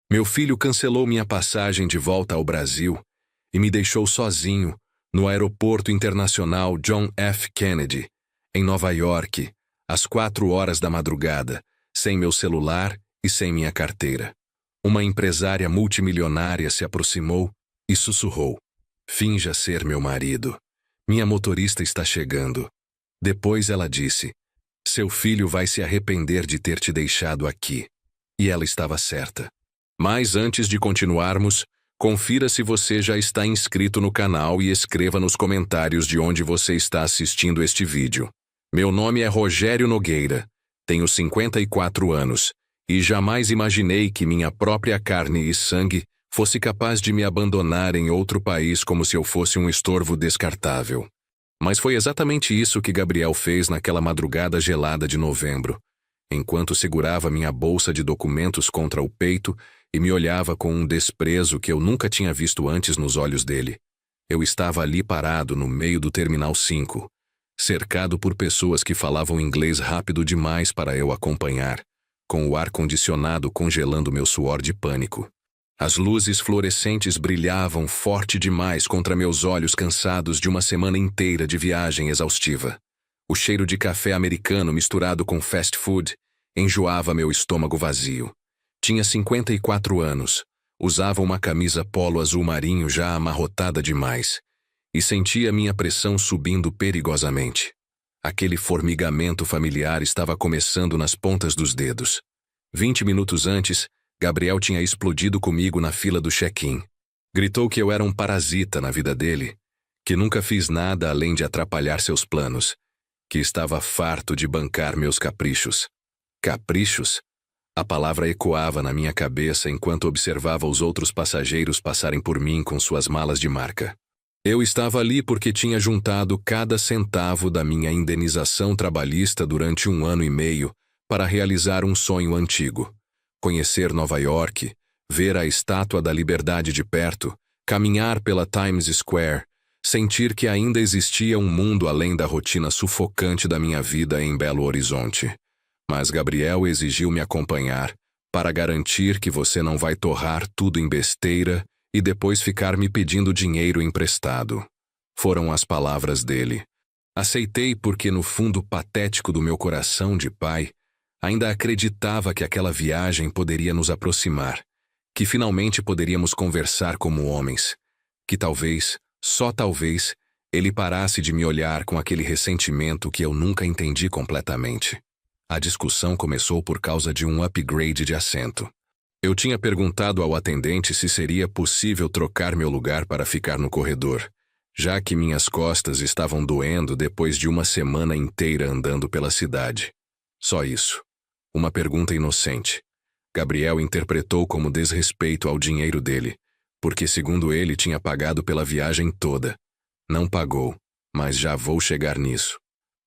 Meu filho cancelou minha passagem de volta ao Brasil e me deixou sozinho no Aeroporto Internacional John F. Kennedy, em Nova York, às 4 horas da madrugada, sem meu celular e sem minha carteira. Uma empresária multimilionária se aproximou e sussurrou: "Finja ser meu marido. Minha motorista está chegando." Depois ela disse: "Seu filho vai se arrepender de ter te deixado aqui." E ela estava certa. Mas antes de continuarmos, confira se você já está inscrito no canal e escreva nos comentários de onde você está assistindo este vídeo. Meu nome é Rogério Nogueira, tenho 54 anos e jamais imaginei que minha própria carne e sangue fosse capaz de me abandonar em outro país como se eu fosse um estorvo descartável. Mas foi exatamente isso que Gabriel fez naquela madrugada gelada de novembro, enquanto segurava minha bolsa de documentos contra o peito e me olhava com um desprezo que eu nunca tinha visto antes nos olhos dele. Eu estava ali parado no meio do Terminal 5, cercado por pessoas que falavam inglês rápido demais para eu acompanhar, com o ar-condicionado congelando meu suor de pânico. As luzes fluorescentes brilhavam forte demais contra meus olhos cansados de uma semana inteira de viagem exaustiva. O cheiro de café americano misturado com fast food enjoava meu estômago vazio. Tinha 54 anos, usava uma camisa polo azul marinho já amarrotada demais, e sentia minha pressão subindo perigosamente. Aquele formigamento familiar estava começando nas pontas dos dedos. 20 minutos antes, Gabriel tinha explodido comigo na fila do check-in. Gritou que eu era um parasita na vida dele, que nunca fiz nada além de atrapalhar seus planos, que estava farto de bancar meus caprichos. Caprichos? A palavra ecoava na minha cabeça enquanto observava os outros passageiros passarem por mim com suas malas de marca. Eu estava ali porque tinha juntado cada centavo da minha indenização trabalhista durante 1 ano e meio para realizar um sonho antigo. Conhecer Nova York, ver a Estátua da Liberdade de perto, caminhar pela Times Square, sentir que ainda existia um mundo além da rotina sufocante da minha vida em Belo Horizonte. Mas Gabriel exigiu me acompanhar para garantir que você não vai torrar tudo em besteira e depois ficar me pedindo dinheiro emprestado. Foram as palavras dele. Aceitei porque no fundo patético do meu coração de pai, ainda acreditava que aquela viagem poderia nos aproximar, que finalmente poderíamos conversar como homens, que talvez, só talvez, ele parasse de me olhar com aquele ressentimento que eu nunca entendi completamente. A discussão começou por causa de um upgrade de assento. Eu tinha perguntado ao atendente se seria possível trocar meu lugar para ficar no corredor, já que minhas costas estavam doendo depois de uma semana inteira andando pela cidade. Só isso. Uma pergunta inocente. Gabriel interpretou como desrespeito ao dinheiro dele, porque segundo ele tinha pagado pela viagem toda. Não pagou, mas já vou chegar nisso.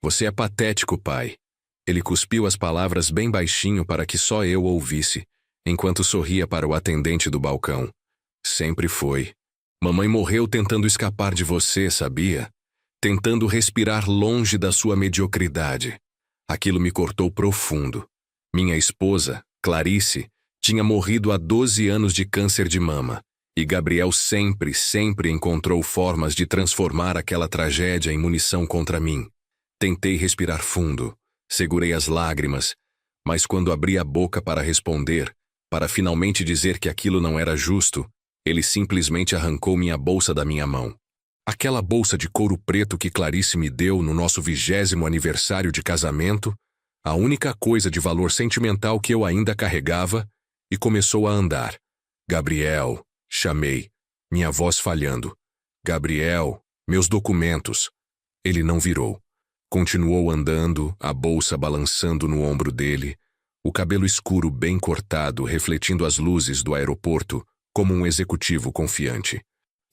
Você é patético, pai. Ele cuspiu as palavras bem baixinho para que só eu ouvisse, enquanto sorria para o atendente do balcão. Sempre foi. Mamãe morreu tentando escapar de você, sabia? Tentando respirar longe da sua mediocridade. Aquilo me cortou profundo. Minha esposa, Clarice, tinha morrido há 12 anos de câncer de mama, e Gabriel sempre encontrou formas de transformar aquela tragédia em munição contra mim. Tentei respirar fundo, segurei as lágrimas, mas quando abri a boca para responder, para finalmente dizer que aquilo não era justo, ele simplesmente arrancou minha bolsa da minha mão. Aquela bolsa de couro preto que Clarice me deu no nosso 20º aniversário de casamento, a única coisa de valor sentimental que eu ainda carregava, e começou a andar. Gabriel, chamei, minha voz falhando. Gabriel, meus documentos. Ele não virou. Continuou andando, a bolsa balançando no ombro dele, o cabelo escuro bem cortado refletindo as luzes do aeroporto como um executivo confiante.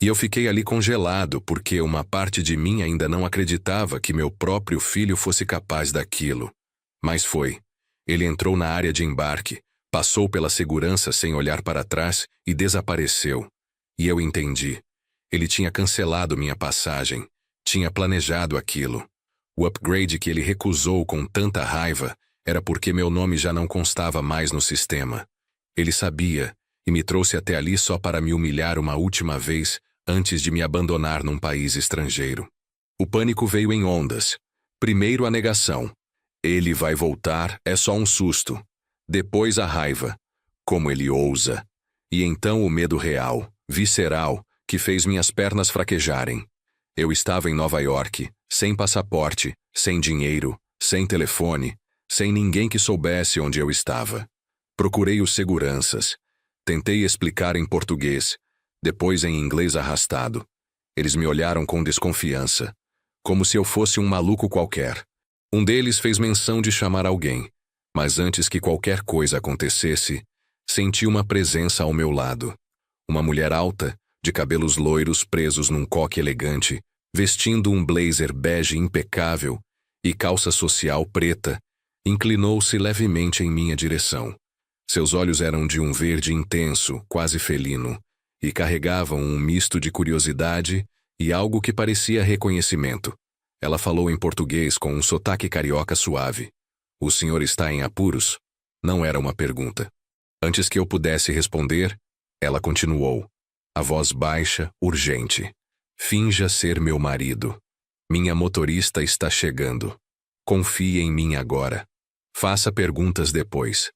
E eu fiquei ali congelado porque uma parte de mim ainda não acreditava que meu próprio filho fosse capaz daquilo. Mas foi. Ele entrou na área de embarque, passou pela segurança sem olhar para trás e desapareceu. E eu entendi. Ele tinha cancelado minha passagem, tinha planejado aquilo. O upgrade que ele recusou com tanta raiva era porque meu nome já não constava mais no sistema. Ele sabia, e me trouxe até ali só para me humilhar uma última vez antes de me abandonar num país estrangeiro. O pânico veio em ondas. Primeiro a negação. Ele vai voltar, é só um susto. Depois a raiva. Como ele ousa. E então o medo real, visceral, que fez minhas pernas fraquejarem. Eu estava em Nova York, sem passaporte, sem dinheiro, sem telefone, sem ninguém que soubesse onde eu estava. Procurei os seguranças. Tentei explicar em português, depois em inglês arrastado. Eles me olharam com desconfiança, como se eu fosse um maluco qualquer. Um deles fez menção de chamar alguém, mas antes que qualquer coisa acontecesse, senti uma presença ao meu lado. Uma mulher alta, de cabelos loiros presos num coque elegante, vestindo um blazer bege impecável e calça social preta, inclinou-se levemente em minha direção. Seus olhos eram de um verde intenso, quase felino, e carregavam um misto de curiosidade e algo que parecia reconhecimento. Ela falou em português com um sotaque carioca suave. "O senhor está em apuros?" Não era uma pergunta. Antes que eu pudesse responder, ela continuou, a voz baixa, urgente. "Finja ser meu marido. Minha motorista está chegando. Confie em mim agora. Faça perguntas depois."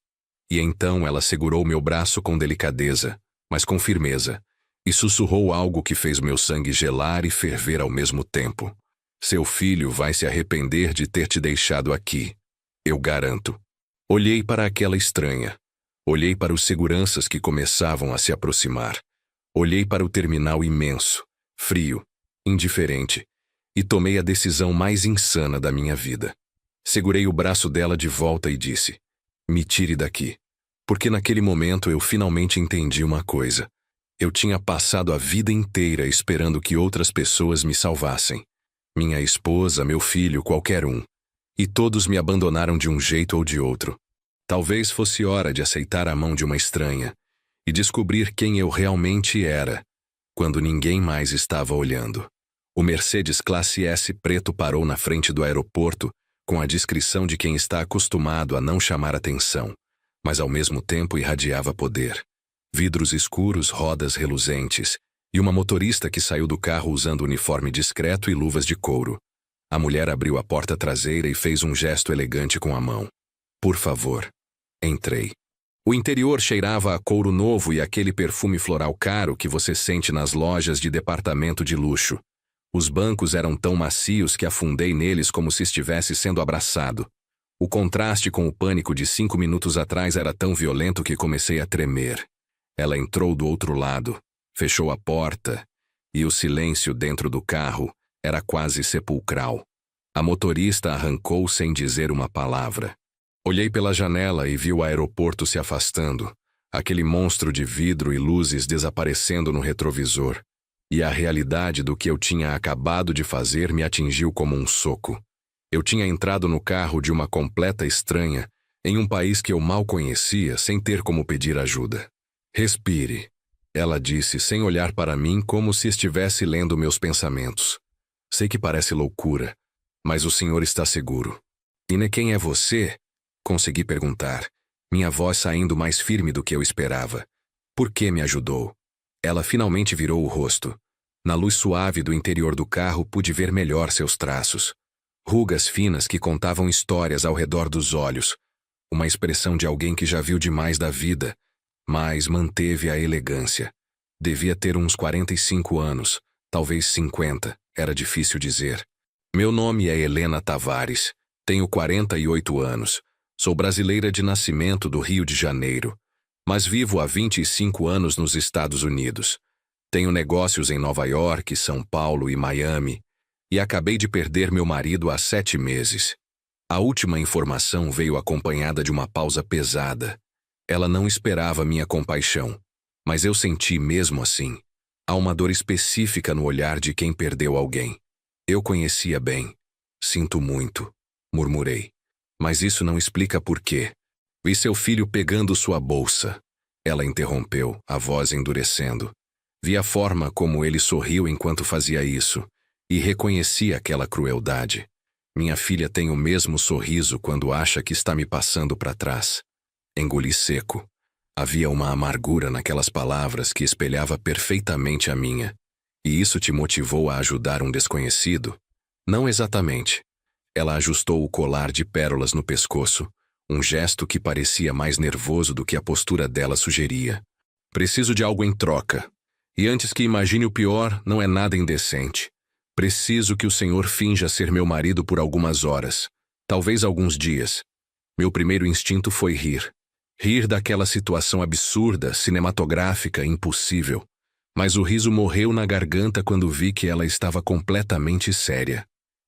E então ela segurou meu braço com delicadeza, mas com firmeza, e sussurrou algo que fez meu sangue gelar e ferver ao mesmo tempo. "Seu filho vai se arrepender de ter te deixado aqui. Eu garanto." Olhei para aquela estranha. Olhei para os seguranças que começavam a se aproximar. Olhei para o terminal imenso, frio, indiferente, e tomei a decisão mais insana da minha vida. Segurei o braço dela de volta e disse, "Me tire daqui." Porque naquele momento eu finalmente entendi uma coisa. Eu tinha passado a vida inteira esperando que outras pessoas me salvassem. Minha esposa, meu filho, qualquer um. E todos me abandonaram de um jeito ou de outro. Talvez fosse hora de aceitar a mão de uma estranha e descobrir quem eu realmente era, quando ninguém mais estava olhando. O Mercedes Classe S preto parou na frente do aeroporto com a discrição de quem está acostumado a não chamar atenção, mas ao mesmo tempo irradiava poder. Vidros escuros, rodas reluzentes, e uma motorista que saiu do carro usando uniforme discreto e luvas de couro. A mulher abriu a porta traseira e fez um gesto elegante com a mão. "Por favor." Entrei. O interior cheirava a couro novo e aquele perfume floral caro que você sente nas lojas de departamento de luxo. Os bancos eram tão macios que afundei neles como se estivesse sendo abraçado. O contraste com o pânico de 5 minutos atrás era tão violento que comecei a tremer. Ela entrou do outro lado, fechou a porta, e o silêncio dentro do carro era quase sepulcral. A motorista arrancou sem dizer uma palavra. Olhei pela janela e vi o aeroporto se afastando, aquele monstro de vidro e luzes desaparecendo no retrovisor, e a realidade do que eu tinha acabado de fazer me atingiu como um soco. Eu tinha entrado no carro de uma completa estranha, em um país que eu mal conhecia, sem ter como pedir ajuda. "Respire", ela disse sem olhar para mim como se estivesse lendo meus pensamentos. "Sei que parece loucura, mas o senhor está seguro." "E quem é você?" Consegui perguntar, minha voz saindo mais firme do que eu esperava. "Por que me ajudou?" Ela finalmente virou o rosto. Na luz suave do interior do carro pude ver melhor seus traços. Rugas finas que contavam histórias ao redor dos olhos. Uma expressão de alguém que já viu demais da vida, mas manteve a elegância. Devia ter uns 45 anos, talvez 50, era difícil dizer. "Meu nome é Helena Tavares, tenho 48 anos. Sou brasileira de nascimento do Rio de Janeiro, mas vivo há 25 anos nos Estados Unidos. Tenho negócios em Nova York, São Paulo e Miami, e acabei de perder meu marido há 7 meses. A última informação veio acompanhada de uma pausa pesada. Ela não esperava minha compaixão, mas eu senti mesmo assim. Há uma dor específica no olhar de quem perdeu alguém. Eu conhecia bem. "Sinto muito", murmurei. "Mas isso não explica por quê. Vi seu filho pegando sua bolsa." Ela interrompeu, a voz endurecendo. Vi a forma como ele sorriu enquanto fazia isso, e reconheci aquela crueldade. Minha filha tem o mesmo sorriso quando acha que está me passando para trás. Engoli seco. Havia uma amargura naquelas palavras que espelhava perfeitamente a minha. E isso te motivou a ajudar um desconhecido? Não exatamente. Ela ajustou o colar de pérolas no pescoço, um gesto que parecia mais nervoso do que a postura dela sugeria. Preciso de algo em troca. E antes que imagine o pior, não é nada indecente. Preciso que o senhor finja ser meu marido por algumas horas, talvez alguns dias. Meu primeiro instinto foi rir. Rir daquela situação absurda, cinematográfica, impossível. Mas o riso morreu na garganta quando vi que ela estava completamente séria.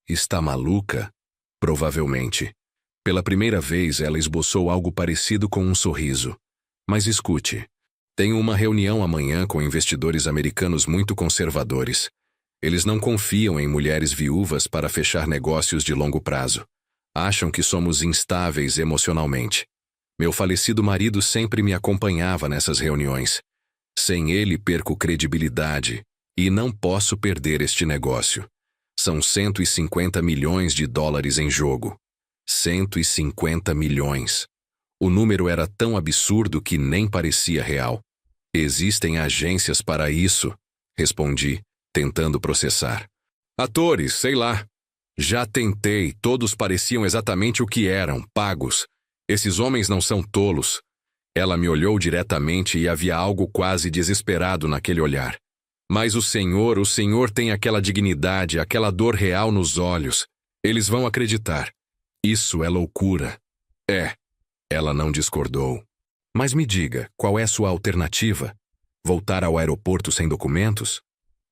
Está maluca? Provavelmente. Pela primeira vez, ela esboçou algo parecido com um sorriso. Mas escute. Tenho uma reunião amanhã com investidores americanos muito conservadores. Eles não confiam em mulheres viúvas para fechar negócios de longo prazo. Acham que somos instáveis emocionalmente. Meu falecido marido sempre me acompanhava nessas reuniões. Sem ele perco credibilidade e não posso perder este negócio. São 150 milhões de dólares em jogo. 150 milhões. O número era tão absurdo que nem parecia real. Existem agências para isso, respondi, tentando processar. Atores, sei lá. Já tentei, todos pareciam exatamente o que eram, pagos. Esses homens não são tolos. Ela me olhou diretamente e havia algo quase desesperado naquele olhar. Mas o Senhor tem aquela dignidade, aquela dor real nos olhos. Eles vão acreditar. Isso é loucura. É. Ela não discordou. Mas me diga, qual é sua alternativa? Voltar ao aeroporto sem documentos?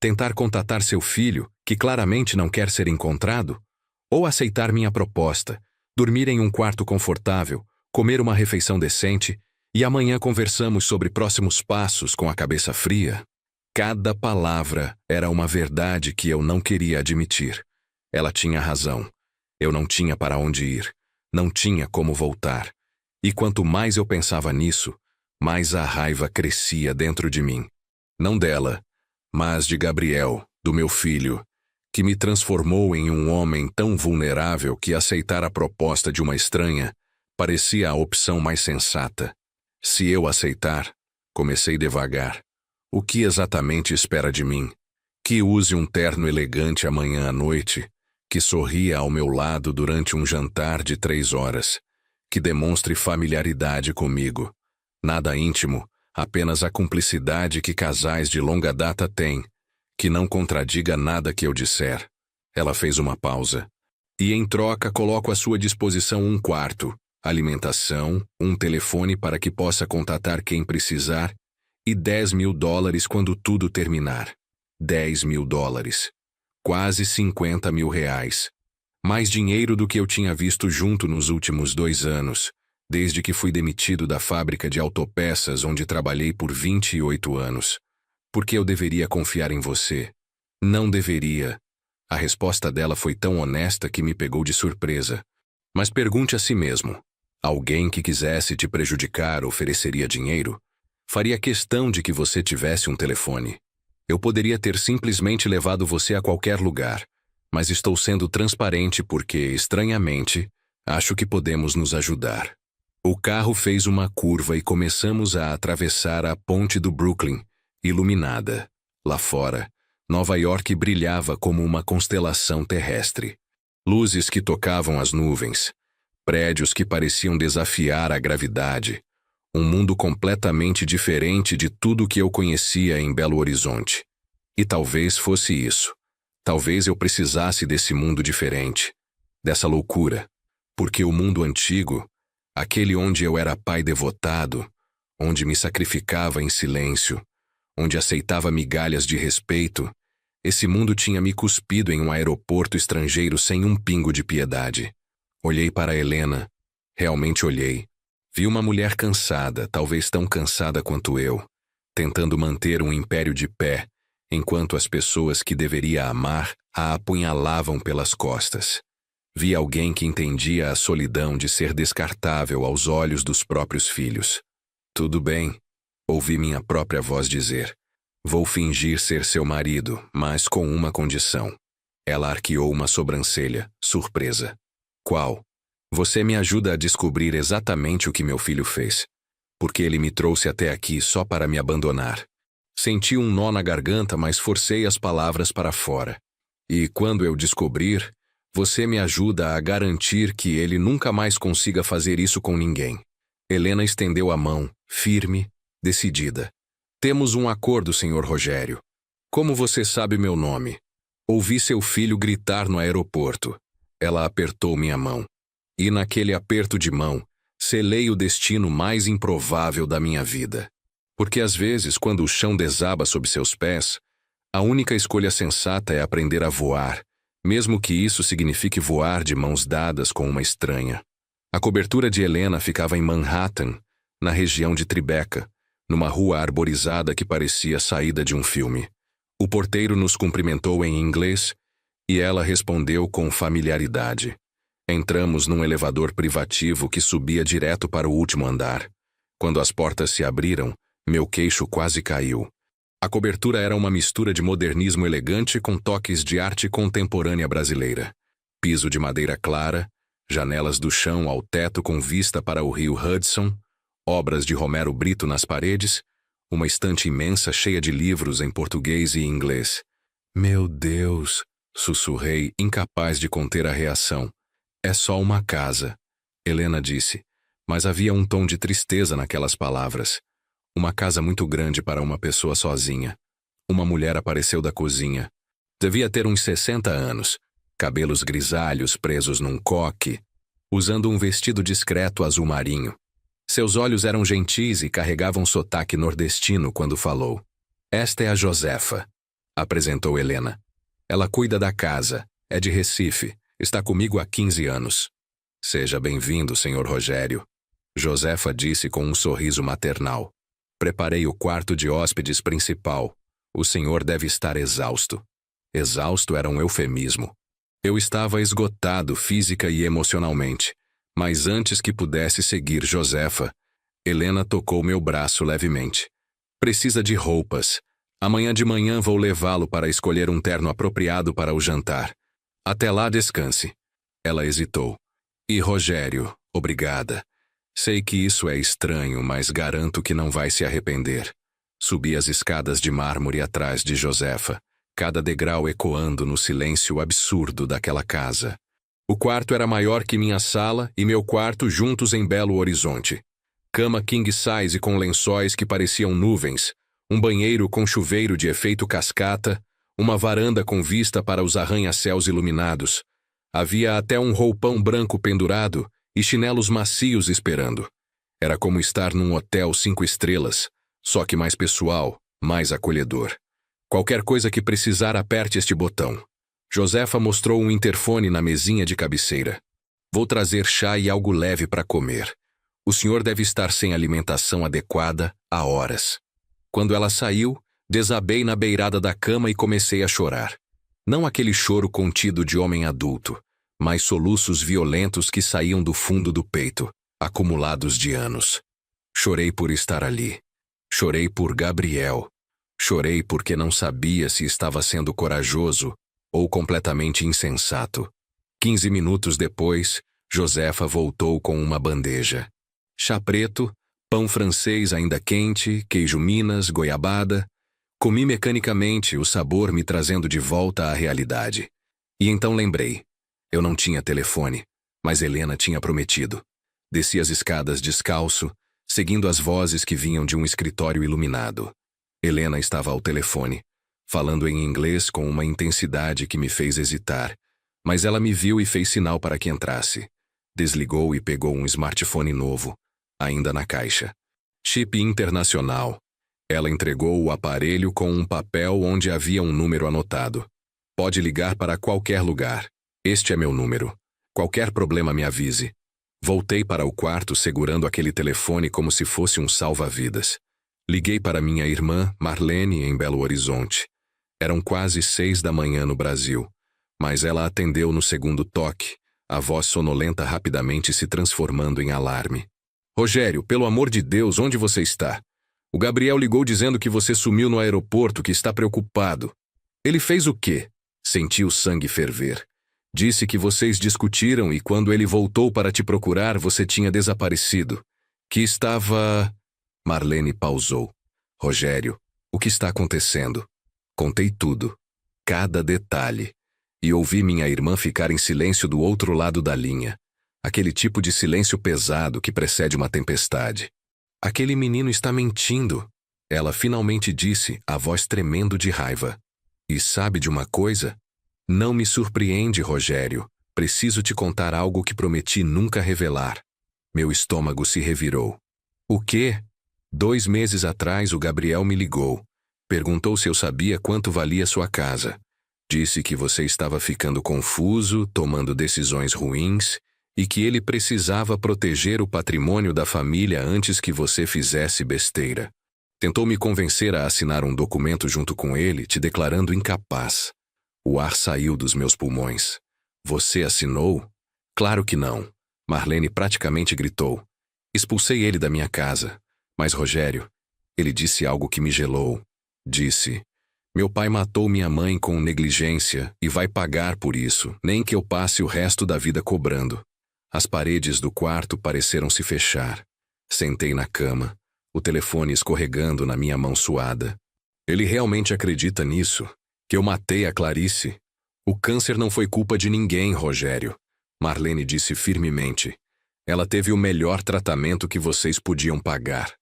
Tentar contatar seu filho, que claramente não quer ser encontrado? Ou aceitar minha proposta, dormir em um quarto confortável, comer uma refeição decente e amanhã conversamos sobre próximos passos com a cabeça fria? Cada palavra era uma verdade que eu não queria admitir. Ela tinha razão. Eu não tinha para onde ir. Não tinha como voltar. E quanto mais eu pensava nisso, mais a raiva crescia dentro de mim. Não dela, mas de Gabriel, do meu filho, que me transformou em um homem tão vulnerável que aceitar a proposta de uma estranha parecia a opção mais sensata. Se eu aceitar, comecei devagar. O que exatamente espera de mim? Que use um terno elegante amanhã à noite, que sorria ao meu lado durante um jantar de 3 horas, que demonstre familiaridade comigo. Nada íntimo, apenas a cumplicidade que casais de longa data têm, que não contradiga nada que eu disser. Ela fez uma pausa. E em troca coloco à sua disposição um quarto, alimentação, um telefone para que possa contatar quem precisar e 10 mil dólares quando tudo terminar. 10 mil dólares. Quase 50 mil reais. Mais dinheiro do que eu tinha visto junto nos últimos 2 anos, desde que fui demitido da fábrica de autopeças onde trabalhei por 28 anos. Por que eu deveria confiar em você? Não deveria. A resposta dela foi tão honesta que me pegou de surpresa. Mas pergunte a si mesmo. Alguém que quisesse te prejudicar ofereceria dinheiro? Faria questão de que você tivesse um telefone. Eu poderia ter simplesmente levado você a qualquer lugar, mas estou sendo transparente porque, estranhamente, acho que podemos nos ajudar. O carro fez uma curva e começamos a atravessar a ponte do Brooklyn, iluminada. Lá fora, Nova York brilhava como uma constelação terrestre. Luzes que tocavam as nuvens. Prédios que pareciam desafiar a gravidade. Um mundo completamente diferente de tudo que eu conhecia em Belo Horizonte. E talvez fosse isso. Talvez eu precisasse desse mundo diferente. Dessa loucura. Porque o mundo antigo, aquele onde eu era pai devotado, onde me sacrificava em silêncio, onde aceitava migalhas de respeito, esse mundo tinha me cuspido em um aeroporto estrangeiro sem um pingo de piedade. Olhei para Helena. Realmente olhei. Vi uma mulher cansada, talvez tão cansada quanto eu, tentando manter um império de pé, enquanto as pessoas que deveria amar a apunhalavam pelas costas. Vi alguém que entendia a solidão de ser descartável aos olhos dos próprios filhos. Tudo bem, ouvi minha própria voz dizer. Vou fingir ser seu marido, mas com uma condição. Ela arqueou uma sobrancelha, surpresa. Qual? Você me ajuda a descobrir exatamente o que meu filho fez. porque ele me trouxe até aqui só para me abandonar. Senti um nó na garganta, mas forcei as palavras para fora. E quando eu descobrir, você me ajuda a garantir que ele nunca mais consiga fazer isso com ninguém. Helena estendeu a mão, firme, decidida. Temos um acordo, Sr. Rogério. Como você sabe meu nome? Ouvi seu filho gritar no aeroporto. Ela apertou minha mão. E naquele aperto de mão, selei o destino mais improvável da minha vida. Porque às vezes, quando o chão desaba sob seus pés, a única escolha sensata é aprender a voar, mesmo que isso signifique voar de mãos dadas com uma estranha. A cobertura de Helena ficava em Manhattan, na região de Tribeca, numa rua arborizada que parecia saída de um filme. O porteiro nos cumprimentou em inglês e ela respondeu com familiaridade. Entramos num elevador privativo que subia direto para o último andar. Quando as portas se abriram, meu queixo quase caiu. A cobertura era uma mistura de modernismo elegante com toques de arte contemporânea brasileira. Piso de madeira clara, janelas do chão ao teto com vista para o rio Hudson, obras de Romero Brito nas paredes, uma estante imensa cheia de livros em português e inglês. Meu Deus, sussurrei, incapaz de conter a reação. É só uma casa, Helena disse, mas havia um tom de tristeza naquelas palavras. Uma casa muito grande para uma pessoa sozinha. Uma mulher apareceu da cozinha. Devia ter uns 60 anos, cabelos grisalhos presos num coque, usando um vestido discreto azul marinho. Seus olhos eram gentis e carregavam sotaque nordestino quando falou. Esta é a Josefa, apresentou Helena. Ela cuida da casa, é de Recife, está comigo há 15 anos. Seja bem-vindo, Sr. Rogério, Josefa disse com um sorriso maternal. Preparei o quarto de hóspedes principal. O senhor deve estar exausto. Exausto era um eufemismo. Eu estava esgotado física e emocionalmente, mas antes que pudesse seguir Josefa, Helena tocou meu braço levemente. Precisa de roupas. Amanhã de manhã vou levá-lo para escolher um terno apropriado para o jantar. Até lá descanse. Ela hesitou. E Rogério, obrigada. Sei que isso é estranho, mas garanto que não vai se arrepender. Subi as escadas de mármore atrás de Josefa, cada degrau ecoando no silêncio absurdo daquela casa. O quarto era maior que minha sala e meu quarto juntos em Belo Horizonte. Cama king size com lençóis que pareciam nuvens, um banheiro com chuveiro de efeito cascata, uma varanda com vista para os arranha-céus iluminados. Havia até um roupão branco pendurado e chinelos macios esperando. Era como estar num hotel 5 estrelas, só que mais pessoal, mais acolhedor. Qualquer coisa que precisar, aperte este botão. Josefa mostrou um interfone na mesinha de cabeceira. Vou trazer chá e algo leve para comer. O senhor deve estar sem alimentação adequada há horas. Quando ela saiu, desabei na beirada da cama e comecei a chorar. Não aquele choro contido de homem adulto, mas soluços violentos que saíam do fundo do peito, acumulados de anos. Chorei por estar ali. Chorei por Gabriel. Chorei porque não sabia se estava sendo corajoso ou completamente insensato. 15 minutos depois, Josefa voltou com uma bandeja. Chá preto, pão francês ainda quente, queijo Minas, goiabada. Comi mecanicamente, o sabor me trazendo de volta à realidade. E então lembrei. Eu não tinha telefone, mas Helena tinha prometido. Desci as escadas descalço, seguindo as vozes que vinham de um escritório iluminado. Helena estava ao telefone, falando em inglês com uma intensidade que me fez hesitar, mas ela me viu e fez sinal para que entrasse. Desligou e pegou um smartphone novo, ainda na caixa. Chip internacional. Ela entregou o aparelho com um papel onde havia um número anotado. Pode ligar para qualquer lugar. Este é meu número. Qualquer problema me avise. Voltei para o quarto segurando aquele telefone como se fosse um salva-vidas. Liguei para minha irmã, Marlene, em Belo Horizonte. Eram quase 6 da manhã no Brasil, mas ela atendeu no segundo toque, a voz sonolenta rapidamente se transformando em alarme. Rogério, pelo amor de Deus, onde você está? O Gabriel ligou dizendo que você sumiu no aeroporto, que está preocupado. Ele fez o quê? Senti o sangue ferver. Disse que vocês discutiram e quando ele voltou para te procurar, você tinha desaparecido. Que estava... Marlene pausou. Rogério, o que está acontecendo? Contei tudo. Cada detalhe. E ouvi minha irmã ficar em silêncio do outro lado da linha. Aquele tipo de silêncio pesado que precede uma tempestade. Aquele menino está mentindo. Ela finalmente disse, a voz tremendo de raiva. E sabe de uma coisa? Não me surpreende, Rogério. Preciso te contar algo que prometi nunca revelar. Meu estômago se revirou. O quê? 2 meses atrás o Gabriel me ligou. Perguntou se eu sabia quanto valia sua casa. Disse que você estava ficando confuso, tomando decisões ruins e que ele precisava proteger o patrimônio da família antes que você fizesse besteira. Tentou me convencer a assinar um documento junto com ele, te declarando incapaz. O ar saiu dos meus pulmões. Você assinou? Claro que não. Marlene praticamente gritou. Expulsei ele da minha casa. Mas, Rogério, ele disse algo que me gelou. Disse, meu pai matou minha mãe com negligência e vai pagar por isso, nem que eu passe o resto da vida cobrando. As paredes do quarto pareceram se fechar. Sentei na cama, o telefone escorregando na minha mão suada. Ele realmente acredita nisso? Que eu matei a Clarice? O câncer não foi culpa de ninguém, Rogério. Marlene disse firmemente. Ela teve o melhor tratamento que vocês podiam pagar.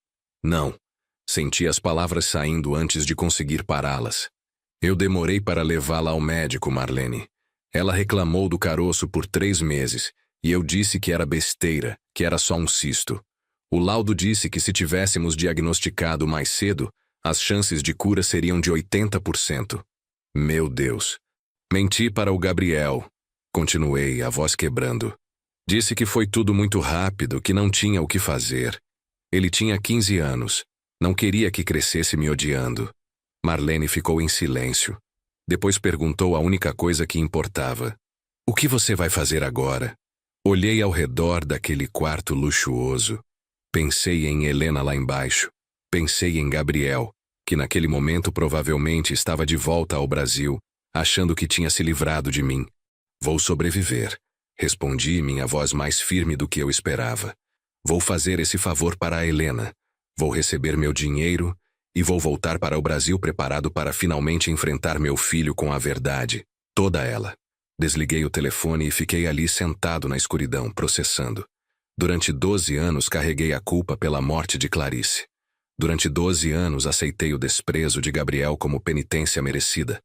Não. Senti as palavras saindo antes de conseguir pará-las. Eu demorei para levá-la ao médico, Marlene. Ela reclamou do caroço por 3 meses, e eu disse que era besteira, que era só um cisto. O laudo disse que se tivéssemos diagnosticado mais cedo, as chances de cura seriam de 80%. Meu Deus. Menti para o Gabriel. Continuei, a voz quebrando. Disse que foi tudo muito rápido, que não tinha o que fazer. Ele tinha 15 anos. Não queria que crescesse me odiando. Marlene ficou em silêncio. Depois perguntou a única coisa que importava. O que você vai fazer agora? Olhei ao redor daquele quarto luxuoso. Pensei em Helena lá embaixo. Pensei em Gabriel, que naquele momento provavelmente estava de volta ao Brasil, achando que tinha se livrado de mim. Vou sobreviver. Respondi, minha voz mais firme do que eu esperava. Vou fazer esse favor para a Helena. Vou receber meu dinheiro e vou voltar para o Brasil preparado para finalmente enfrentar meu filho com a verdade. Toda ela. Desliguei o telefone e fiquei ali sentado na escuridão, processando. Durante 12 anos carreguei a culpa pela morte de Clarice. Durante 12 anos aceitei o desprezo de Gabriel como penitência merecida.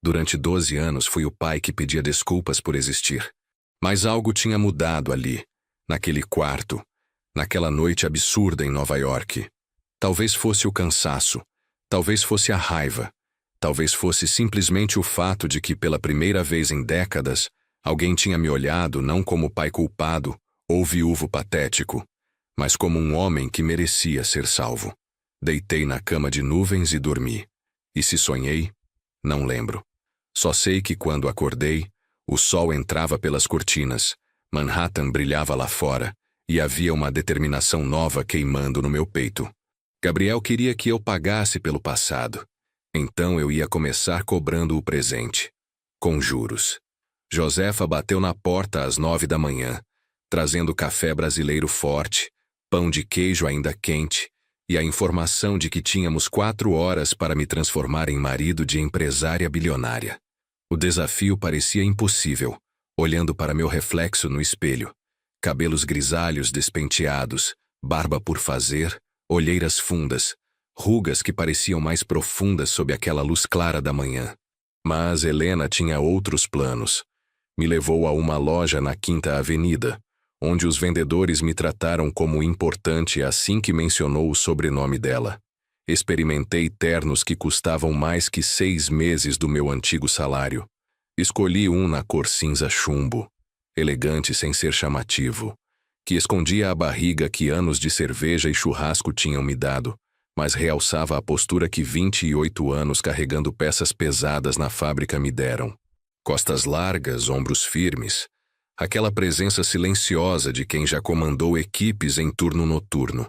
Durante 12 anos fui o pai que pedia desculpas por existir. Mas algo tinha mudado ali, naquele quarto, naquela noite absurda em Nova York. Talvez fosse o cansaço, talvez fosse a raiva, talvez fosse simplesmente o fato de que, pela primeira vez em décadas, alguém tinha me olhado não como pai culpado ou viúvo patético, mas como um homem que merecia ser salvo. Deitei na cama de nuvens e dormi. E se sonhei? Não lembro. Só sei que quando acordei, o sol entrava pelas cortinas, Manhattan brilhava lá fora, e havia uma determinação nova queimando no meu peito. Gabriel queria que eu pagasse pelo passado. Então eu ia começar cobrando o presente, com juros. Josefa bateu na porta às 9 da manhã, trazendo café brasileiro forte, pão de queijo ainda quente, e a informação de que tínhamos 4 horas para me transformar em marido de empresária bilionária. O desafio parecia impossível, olhando para meu reflexo no espelho. Cabelos grisalhos despenteados, barba por fazer, olheiras fundas, rugas que pareciam mais profundas sob aquela luz clara da manhã. Mas Helena tinha outros planos. Me levou a uma loja na Quinta Avenida, onde os vendedores me trataram como importante assim que mencionou o sobrenome dela. Experimentei ternos que custavam mais que 6 meses do meu antigo salário. Escolhi um na cor cinza chumbo, elegante sem ser chamativo, que escondia a barriga que anos de cerveja e churrasco tinham me dado, mas realçava a postura que 28 anos carregando peças pesadas na fábrica me deram. Costas largas, ombros firmes, aquela presença silenciosa de quem já comandou equipes em turno noturno.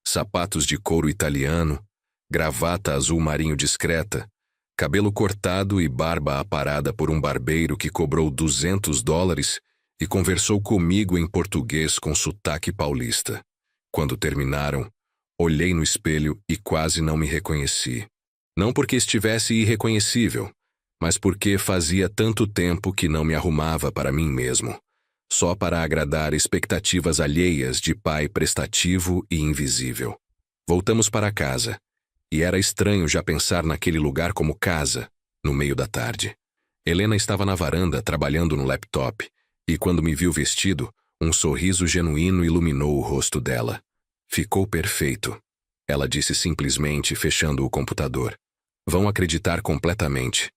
Sapatos de couro italiano, gravata azul marinho discreta, cabelo cortado e barba aparada por um barbeiro que cobrou $200 e conversou comigo em português com sotaque paulista. Quando terminaram, Olhei no espelho e quase não me reconheci. Não porque estivesse irreconhecível, mas porque fazia tanto tempo que não me arrumava para mim mesmo, só para agradar expectativas alheias de pai prestativo e invisível. Voltamos para casa, e era estranho já pensar naquele lugar como casa, no meio da tarde. Helena estava na varanda trabalhando no laptop, e quando me viu vestido, um sorriso genuíno iluminou o rosto dela. Ficou perfeito. Ela disse simplesmente, fechando o computador. Vão acreditar completamente.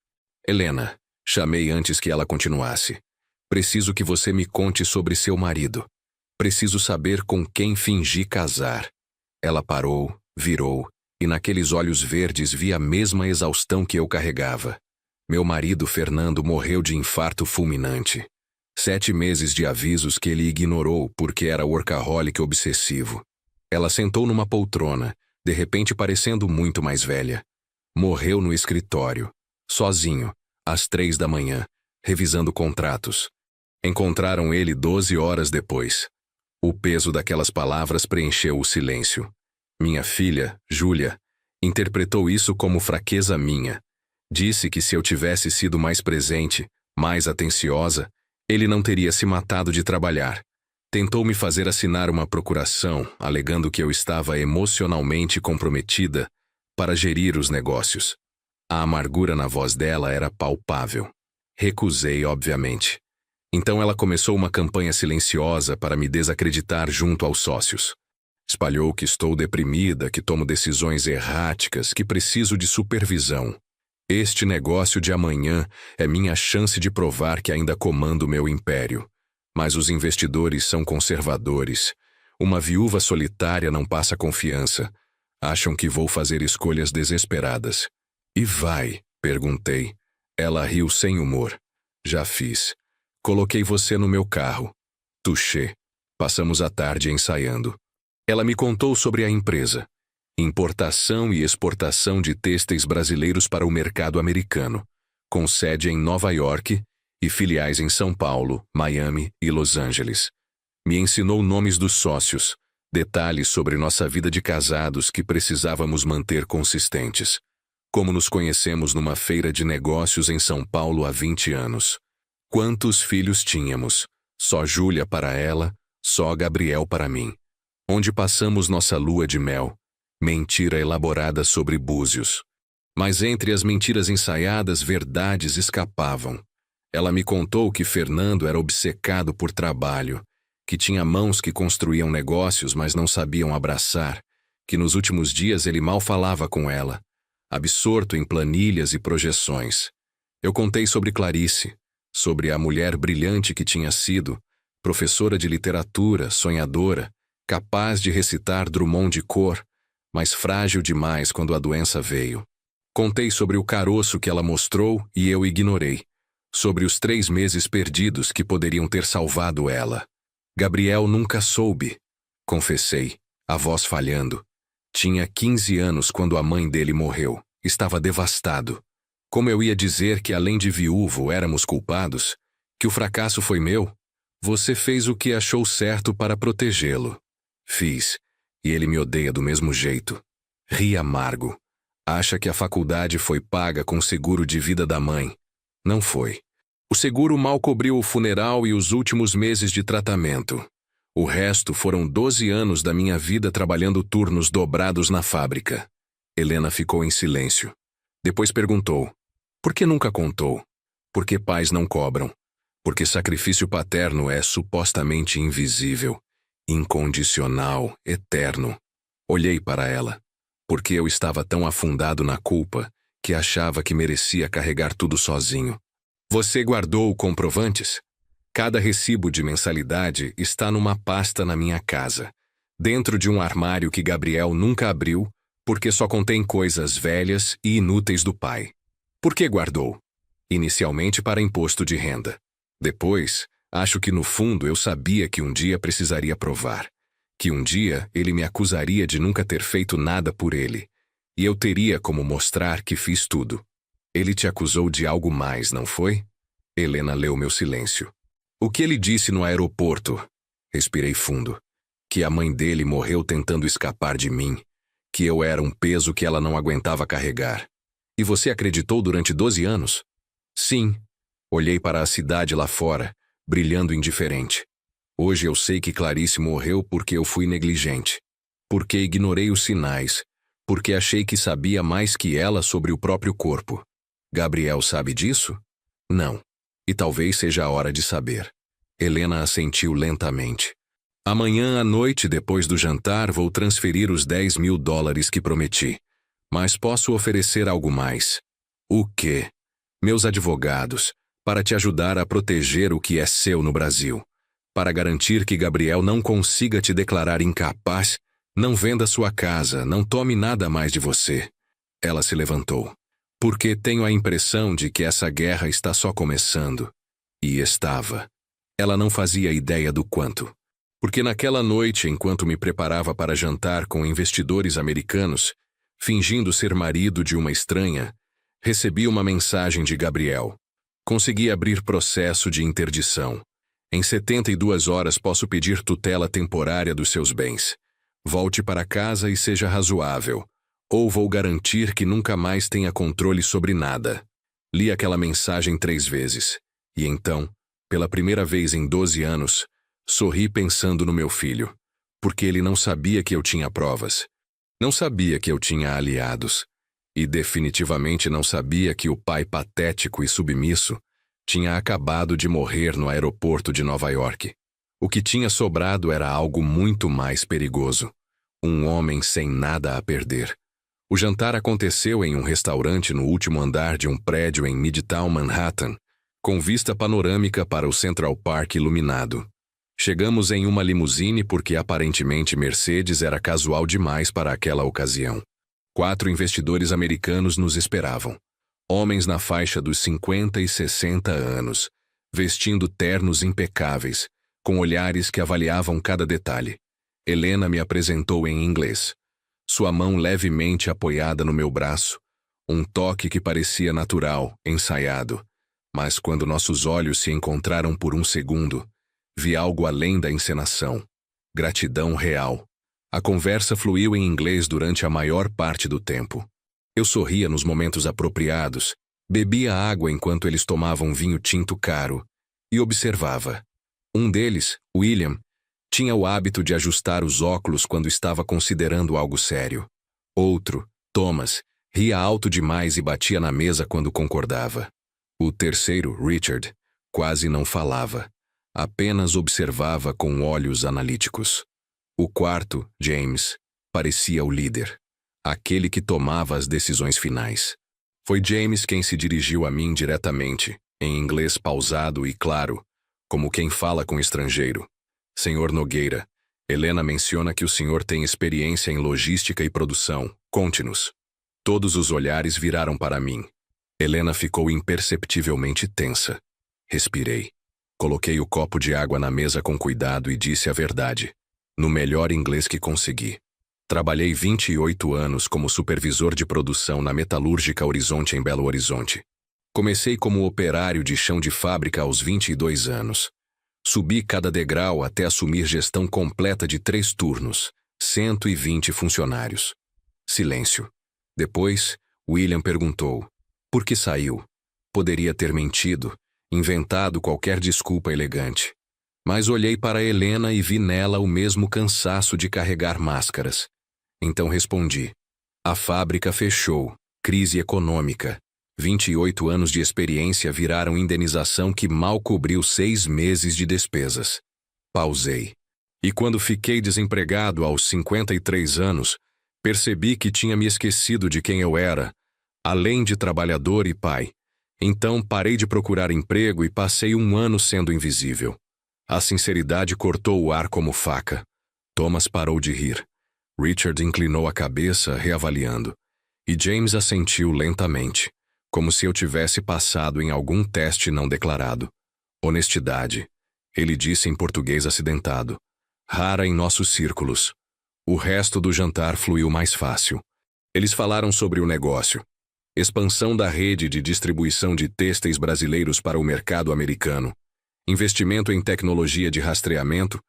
Helena, chamei antes que ela continuasse. Preciso que você me conte sobre seu marido. Preciso saber com quem fingi casar. Ela parou, virou, e naqueles olhos verdes vi a mesma exaustão que eu carregava. Meu marido, Fernando, morreu de infarto fulminante. 7 meses de avisos que ele ignorou porque era workaholic obsessivo. Ela sentou numa poltrona, de repente parecendo muito mais velha. Morreu no escritório, sozinho, às 3 da manhã, revisando contratos. Encontraram ele 12 horas depois. O peso daquelas palavras preencheu o silêncio. Minha filha, Júlia, interpretou isso como fraqueza minha. Disse que se eu tivesse sido mais presente, mais atenciosa, ele não teria se matado de trabalhar. Tentou me fazer assinar uma procuração, alegando que eu estava emocionalmente comprometida para gerir os negócios. A amargura na voz dela era palpável. Recusei, obviamente. Então ela começou uma campanha silenciosa para me desacreditar junto aos sócios. Espalhou que estou deprimida, que tomo decisões erráticas, que preciso de supervisão. Este negócio de amanhã é minha chance de provar que ainda comando meu império. Mas os investidores são conservadores. Uma viúva solitária não passa confiança. Acham que vou fazer escolhas desesperadas. E vai? Perguntei. Ela riu sem humor. Já fiz. Coloquei você no meu carro. Touché. Passamos a tarde ensaiando. Ela me contou sobre a empresa. Importação e exportação de têxteis brasileiros para o mercado americano, com sede em Nova York e filiais em São Paulo, Miami e Los Angeles. Me ensinou nomes dos sócios, detalhes sobre nossa vida de casados que precisávamos manter consistentes. Como nos conhecemos numa feira de negócios em São Paulo há 20 anos. Quantos filhos tínhamos? Só Júlia para ela, só Gabriel para mim. Onde passamos nossa lua de mel? Mentira elaborada sobre búzios. Mas entre as mentiras ensaiadas, verdades escapavam. Ela me contou que Fernando era obcecado por trabalho, que tinha mãos que construíam negócios, mas não sabiam abraçar, que nos últimos dias ele mal falava com ela, absorto em planilhas e projeções. Eu contei sobre Clarice, sobre a mulher brilhante que tinha sido, professora de literatura, sonhadora, capaz de recitar Drummond de cor, mas frágil demais quando a doença veio. Contei sobre o caroço que ela mostrou e eu ignorei, sobre os 3 meses perdidos que poderiam ter salvado ela. Gabriel nunca soube, confessei, a voz falhando. Tinha 15 anos quando a mãe dele morreu, estava devastado. Como eu ia dizer que além de viúvo éramos culpados, que o fracasso foi meu? Você fez o que achou certo para protegê-lo. Fiz. E ele me odeia do mesmo jeito. Ri amargo. Acha que a faculdade foi paga com o seguro de vida da mãe. Não foi. O seguro mal cobriu o funeral e os últimos meses de tratamento. O resto foram 12 anos da minha vida trabalhando turnos dobrados na fábrica. Helena ficou em silêncio. Depois perguntou. Por que nunca contou? Porque pais não cobram. Porque sacrifício paterno é supostamente invisível. Incondicional, eterno. Olhei para ela, porque eu estava tão afundado na culpa que achava que merecia carregar tudo sozinho. Você guardou comprovantes? Cada recibo de mensalidade está numa pasta na minha casa, dentro de um armário que Gabriel nunca abriu, porque só contém coisas velhas e inúteis do pai. Por que guardou? Inicialmente para imposto de renda. Depois, acho que no fundo eu sabia que um dia precisaria provar. Que um dia ele me acusaria de nunca ter feito nada por ele. E eu teria como mostrar que fiz tudo. Ele te acusou de algo mais, não foi? Helena leu meu silêncio. O que ele disse no aeroporto? Respirei fundo. Que a mãe dele morreu tentando escapar de mim. que eu era um peso que ela não aguentava carregar. E você acreditou durante 12 anos? Sim. Olhei para a cidade lá fora, brilhando indiferente. Hoje eu sei que Clarice morreu porque eu fui negligente. Porque ignorei os sinais. Porque achei que sabia mais que ela sobre o próprio corpo. Gabriel sabe disso? Não. E talvez seja a hora de saber. Helena assentiu lentamente. Amanhã à noite, depois do jantar, vou transferir os $10.000 que prometi. Mas posso oferecer algo mais. O quê? Meus advogados, para te ajudar a proteger o que é seu no Brasil. Para garantir que Gabriel não consiga te declarar incapaz, não venda sua casa, não tome nada mais de você. Ela se levantou. Porque tenho a impressão de que essa guerra está só começando. E estava. Ela não fazia ideia do quanto. Porque naquela noite, enquanto me preparava para jantar com investidores americanos, fingindo ser marido de uma estranha, recebi uma mensagem de Gabriel. Consegui abrir processo de interdição. Em 72 horas posso pedir tutela temporária dos seus bens. Volte para casa e seja razoável, ou vou garantir que nunca mais tenha controle sobre nada. Li aquela mensagem 3 vezes, e então, pela primeira vez em 12 anos, sorri pensando no meu filho, porque ele não sabia que eu tinha provas. Não sabia que eu tinha aliados. E definitivamente não sabia que o pai patético e submisso tinha acabado de morrer no aeroporto de Nova York. O que tinha sobrado era algo muito mais perigoso. Um homem sem nada a perder. O jantar aconteceu em um restaurante no último andar de um prédio em Midtown Manhattan, com vista panorâmica para o Central Park iluminado. Chegamos em uma limusine porque aparentemente Mercedes era casual demais para aquela ocasião. 4 investidores americanos nos esperavam. Homens na faixa dos 50 e 60 anos, vestindo ternos impecáveis, com olhares que avaliavam cada detalhe. Helena me apresentou em inglês. Sua mão levemente apoiada no meu braço, um toque que parecia natural, ensaiado. Mas quando nossos olhos se encontraram por um segundo, vi algo além da encenação. Gratidão real. A conversa fluiu em inglês durante a maior parte do tempo. Eu sorria nos momentos apropriados, bebia água enquanto eles tomavam vinho tinto caro, e observava. Um deles, William, tinha o hábito de ajustar os óculos quando estava considerando algo sério. Outro, Thomas, ria alto demais e batia na mesa quando concordava. O terceiro, Richard, quase não falava. Apenas observava com olhos analíticos. O quarto, James, parecia o líder, aquele que tomava as decisões finais. Foi James quem se dirigiu a mim diretamente, em inglês pausado e claro, como quem fala com estrangeiro. Senhor Nogueira, Helena menciona que o senhor tem experiência em logística e produção. Conte-nos. Todos os olhares viraram para mim. Helena ficou imperceptivelmente tensa. Respirei. Coloquei o copo de água na mesa com cuidado e disse a verdade, no melhor inglês que consegui. Trabalhei 28 anos como supervisor de produção na Metalúrgica Horizonte em Belo Horizonte. Comecei como operário de chão de fábrica aos 22 anos. Subi cada degrau até assumir gestão completa de 3 turnos, 120 funcionários. Silêncio. Depois, William perguntou, por que saiu? Poderia ter mentido, inventado qualquer desculpa elegante. Mas olhei para Helena e vi nela o mesmo cansaço de carregar máscaras. Então respondi. A fábrica fechou. Crise econômica. 28 anos de experiência viraram indenização que mal cobriu 6 meses de despesas. Pausei. E quando fiquei desempregado aos 53 anos, percebi que tinha me esquecido de quem eu era, além de trabalhador e pai. Então parei de procurar emprego e passei 1 ano sendo invisível. A sinceridade cortou o ar como faca. Thomas parou de rir. Richard inclinou a cabeça, reavaliando. E James assentiu lentamente, como se eu tivesse passado em algum teste não declarado. Honestidade, ele disse em português acidentado. Rara em nossos círculos. O resto do jantar fluiu mais fácil. Eles falaram sobre o negócio. Expansão da rede de distribuição de têxteis brasileiros para o mercado americano. Investimento em tecnologia de rastreamento,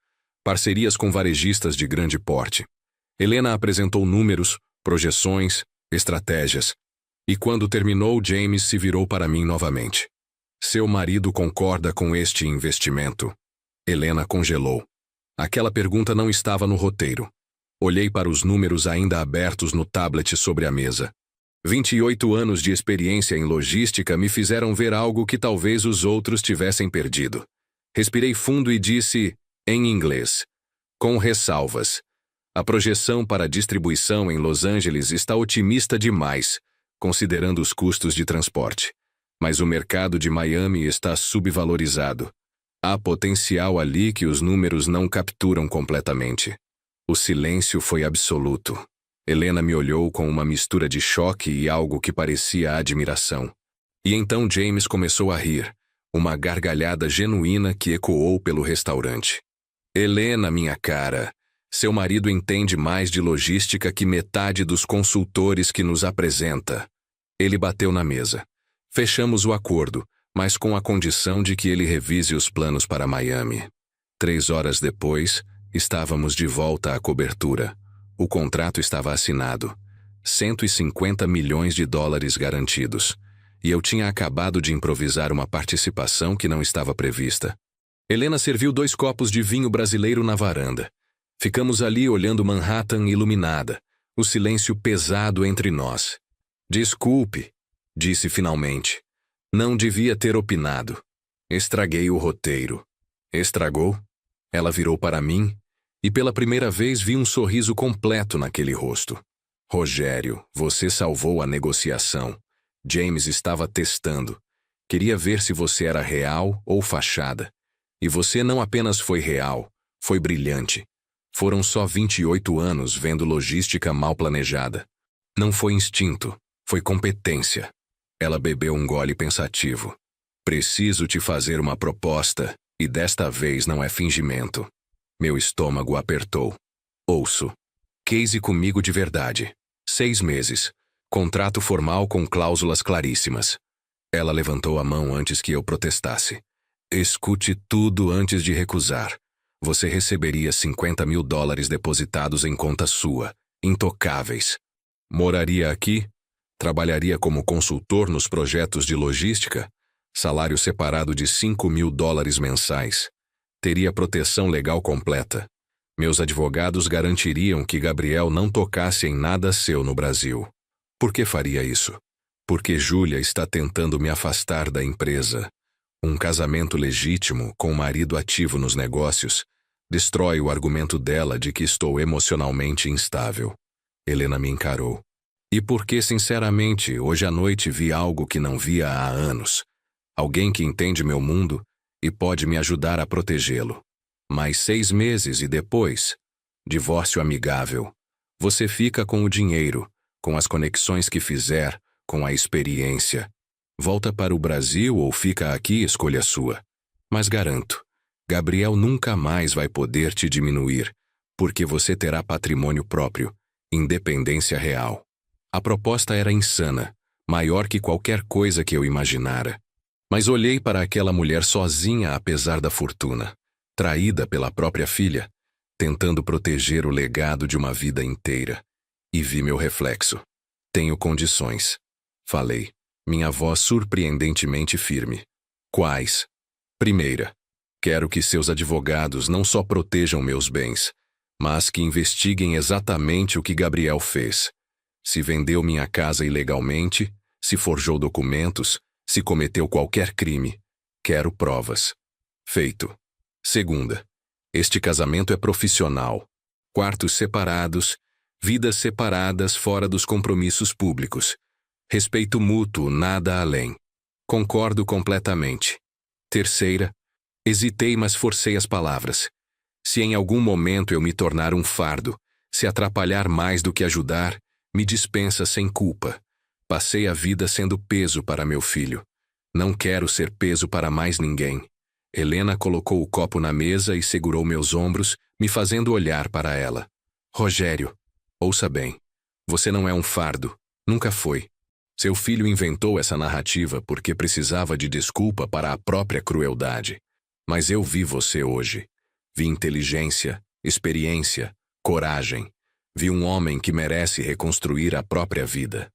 parcerias com varejistas de grande porte. Helena apresentou números, projeções, estratégias. E quando terminou, James se virou para mim novamente. Seu marido concorda com este investimento? Helena congelou. Aquela pergunta não estava no roteiro. Olhei para os números ainda abertos no tablet sobre a mesa. 28 anos de experiência em logística me fizeram ver algo que talvez os outros tivessem perdido. Respirei fundo e disse, em inglês, com ressalvas. A projeção para a distribuição em Los Angeles está otimista demais, considerando os custos de transporte. Mas o mercado de Miami está subvalorizado. Há potencial ali que os números não capturam completamente. O silêncio foi absoluto. Helena me olhou com uma mistura de choque e algo que parecia admiração. E então James começou a rir, uma gargalhada genuína que ecoou pelo restaurante. Helena, minha cara, seu marido entende mais de logística que metade dos consultores que nos apresenta. Ele bateu na mesa. Fechamos o acordo, mas com a condição de que ele revise os planos para Miami. 3 horas depois, estávamos de volta à cobertura. O contrato estava assinado. 150 milhões de dólares garantidos. E eu tinha acabado de improvisar uma participação que não estava prevista. Helena serviu 2 copos de vinho brasileiro na varanda. Ficamos ali olhando Manhattan iluminada, o silêncio pesado entre nós. Desculpe, disse finalmente. Não devia ter opinado. Estraguei o roteiro. Estragou? Ela virou para mim, e pela primeira vez vi um sorriso completo naquele rosto. Rogério, você salvou a negociação. James estava testando. Queria ver se você era real ou fachada. E você não apenas foi real, foi brilhante. Foram só 28 anos vendo logística mal planejada. Não foi instinto, foi competência. Ela bebeu um gole pensativo. Preciso te fazer uma proposta, e desta vez não é fingimento. Meu estômago apertou. Ouço. Case comigo de verdade. 6 meses. Contrato formal com cláusulas claríssimas. Ela levantou a mão antes que eu protestasse. Escute tudo antes de recusar. Você receberia 50 mil dólares depositados em conta sua, intocáveis. Moraria aqui? Trabalharia como consultor nos projetos de logística? Salário separado de 5 mil dólares mensais. Teria proteção legal completa. Meus advogados garantiriam que Gabriel não tocasse em nada seu no Brasil. Por que faria isso? Porque Júlia está tentando me afastar da empresa. Um casamento legítimo, com o marido ativo nos negócios, destrói o argumento dela de que estou emocionalmente instável. Helena me encarou. E porque, sinceramente, hoje à noite vi algo que não via há anos. Alguém que entende meu mundo e pode me ajudar a protegê-lo. Mais 6 meses e depois, divórcio amigável. Você fica com o dinheiro, com as conexões que fizer, com a experiência. Volta para o Brasil ou fica aqui, escolha sua. Mas garanto, Gabriel nunca mais vai poder te diminuir, porque você terá patrimônio próprio, independência real. A proposta era insana, maior que qualquer coisa que eu imaginara. Mas olhei para aquela mulher sozinha apesar da fortuna, traída pela própria filha, tentando proteger o legado de uma vida inteira. E vi meu reflexo. Tenho condições. Falei, minha voz surpreendentemente firme. Quais? Primeira, quero que seus advogados não só protejam meus bens, mas que investiguem exatamente o que Gabriel fez. Se vendeu minha casa ilegalmente, se forjou documentos, se cometeu qualquer crime. Quero provas. Feito. Segunda, este casamento é profissional. Quartos separados, vidas separadas fora dos compromissos públicos. Respeito mútuo, nada além. Concordo completamente. Terceira, hesitei, mas forcei as palavras. Se em algum momento eu me tornar um fardo, se atrapalhar mais do que ajudar, me dispensa sem culpa. Passei a vida sendo peso para meu filho. Não quero ser peso para mais ninguém. Helena colocou o copo na mesa e segurou meus ombros, me fazendo olhar para ela. Rogério, ouça bem. Você não é um fardo. Nunca foi. Seu filho inventou essa narrativa porque precisava de desculpa para a própria crueldade. Mas eu vi você hoje. Vi inteligência, experiência, coragem. Vi um homem que merece reconstruir a própria vida.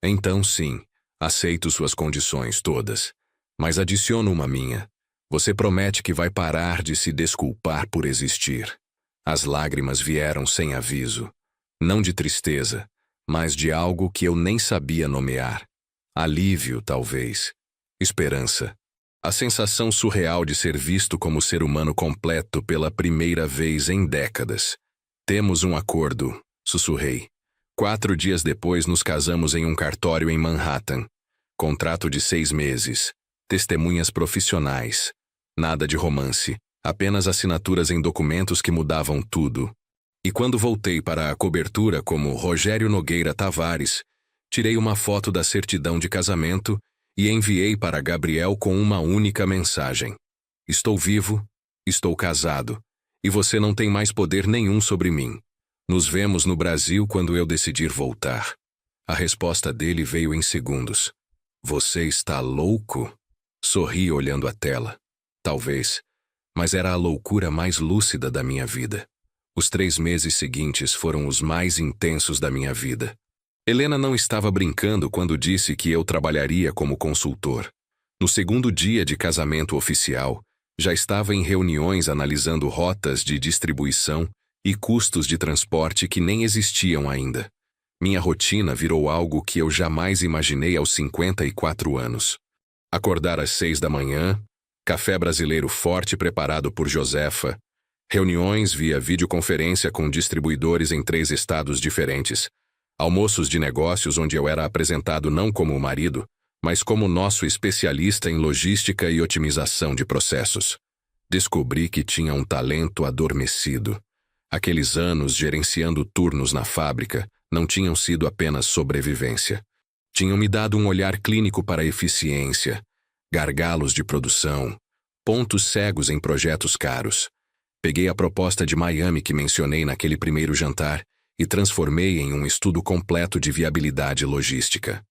Então, sim, aceito suas condições todas, mas adiciono uma minha. Você promete que vai parar de se desculpar por existir. As lágrimas vieram sem aviso, não de tristeza, mas de algo que eu nem sabia nomear. Alívio, talvez. Esperança. A sensação surreal de ser visto como ser humano completo pela primeira vez em décadas. Temos um acordo, sussurrei. 4 dias depois nos casamos em um cartório em Manhattan. Contrato de 6 meses. Testemunhas profissionais. Nada de romance. Apenas assinaturas em documentos que mudavam tudo. E quando voltei para a cobertura como Rogério Nogueira Tavares, tirei uma foto da certidão de casamento e enviei para Gabriel com uma única mensagem. Estou vivo, estou casado, e você não tem mais poder nenhum sobre mim. Nos vemos no Brasil quando eu decidir voltar. A resposta dele veio em segundos. Você está louco? Sorri olhando a tela. Talvez, mas era a loucura mais lúcida da minha vida. Os 3 meses seguintes foram os mais intensos da minha vida. Helena não estava brincando quando disse que eu trabalharia como consultor. No segundo dia de casamento oficial, já estava em reuniões analisando rotas de distribuição e custos de transporte que nem existiam ainda. Minha rotina virou algo que eu jamais imaginei aos 54 anos. Acordar às 6 da manhã, café brasileiro forte preparado por Josefa, reuniões via videoconferência com distribuidores em 3 estados diferentes, almoços de negócios onde eu era apresentado não como o marido, mas como nosso especialista em logística e otimização de processos. Descobri que tinha um talento adormecido. Aqueles anos gerenciando turnos na fábrica não tinham sido apenas sobrevivência. Tinham me dado um olhar clínico para a eficiência, gargalos de produção, pontos cegos em projetos caros. Peguei a proposta de Miami que mencionei naquele primeiro jantar e transformei em um estudo completo de viabilidade logística.